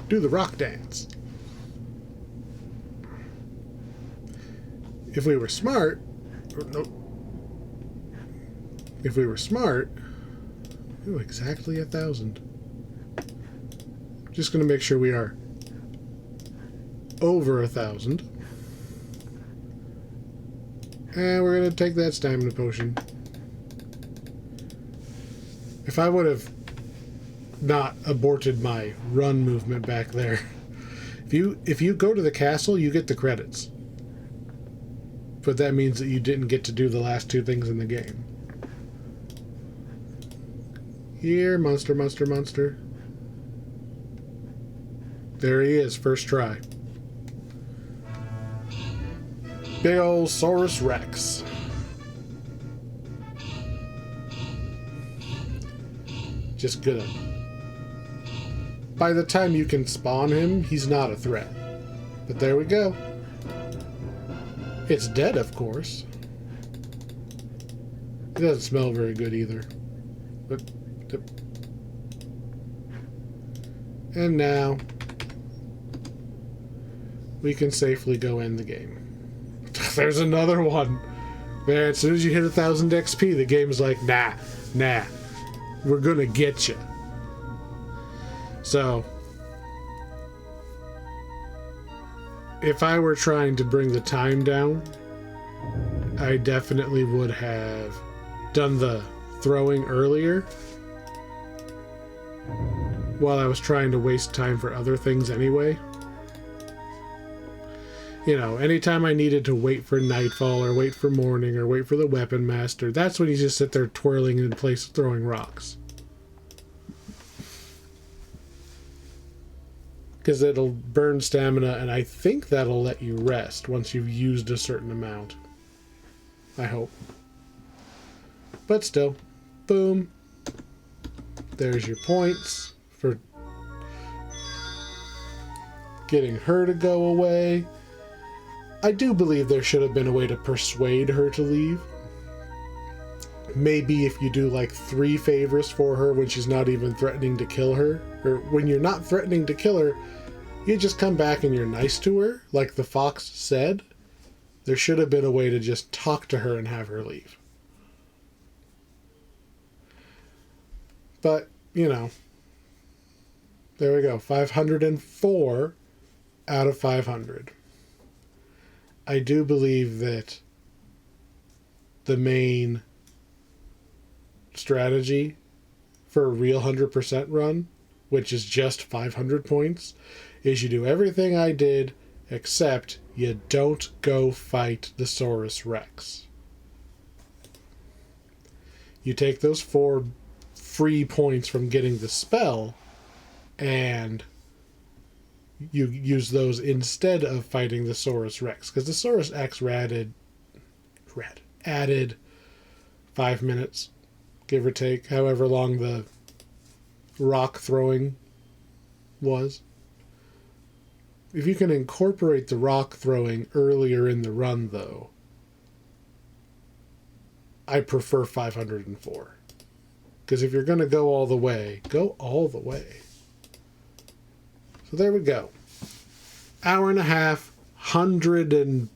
Do the rock dance. If we were smart... Nope. If we were smart... Ooh, exactly 1,000. Just going to make sure we are over 1,000. And we're going to take that stamina potion. If I would have not aborted my run movement back there. If you go to the castle, you get the credits. But that means that you didn't get to do the last 2 things in the game. Here, monster, monster, monster. There he is, first try. Big ol' Saurus Rex. Just gonna... By the time you can spawn him, he's not a threat. But there we go. It's dead, of course. It doesn't smell very good either. But... And now... we can safely go end the game. There's another one. Man, as soon as you hit 1,000 XP, the game is like, nah, we're gonna get you. So, if I were trying to bring the time down, I definitely would have done the throwing earlier while I was trying to waste time for other things anyway. You know, anytime I needed to wait for nightfall or wait for morning or wait for the Weapon Master, that's when you just sit there twirling in place throwing rocks. Because it'll burn stamina, and I think that'll let you rest once you've used a certain amount. I hope. But still, boom. There's your points for getting her to go away. I do believe there should have been a way to persuade her to leave. Maybe if you do like 3 favors for her when she's not even threatening to kill her, or when you're not threatening to kill her, you just come back and you're nice to her, like the fox said. There should have been a way to just talk to her and have her leave. But, you know, there we go. 504 out of 500. I do believe that the main strategy for a real 100% run, which is just 500 points, is you do everything I did except you don't go fight the Saurus Rex. You take those 4 free points from getting the spell and you use those instead of fighting the Saurus Rex, because the Saurus X added 5 minutes, give or take, however long the rock throwing was. If you can incorporate the rock throwing earlier in the run, though, I prefer 504. Because if you're going to go all the way, go all the way. So there we go. Hour and a half, 101%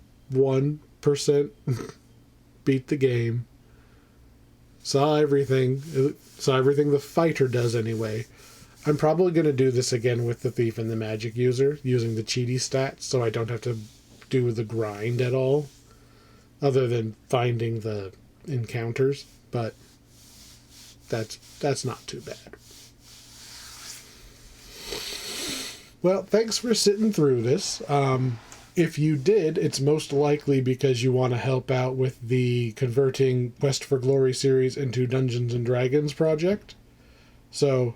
beat the game. Saw everything the fighter does anyway. I'm probably going to do this again with the Thief and the Magic User, using the cheaty stats, so I don't have to do the grind at all, other than finding the encounters, but that's not too bad. Well, thanks for sitting through this. If you did, it's most likely because you want to help out with the converting Quest for Glory series into Dungeons and Dragons project. So,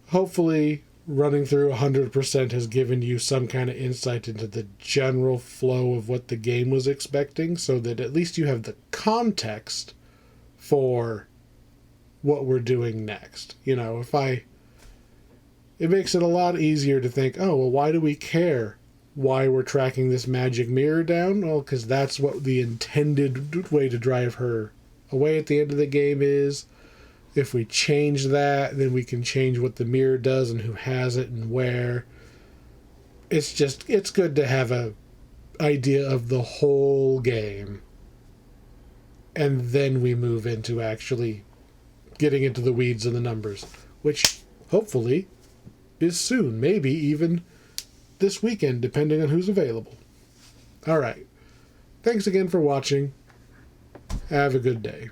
hopefully, running through 100% has given you some kind of insight into the general flow of what the game was expecting, so that at least you have the context for what we're doing next. You know, it makes it a lot easier to think, oh, well, why do we care why we're tracking this magic mirror down? Well, because that's what the intended way to drive her away at the end of the game is. If we change that, then we can change what the mirror does and who has it and where. It's good to have a idea of the whole game. And then we move into actually getting into the weeds and the numbers, which hopefully is soon, maybe even this weekend, depending on who's available. All right. Thanks again for watching. Have a good day.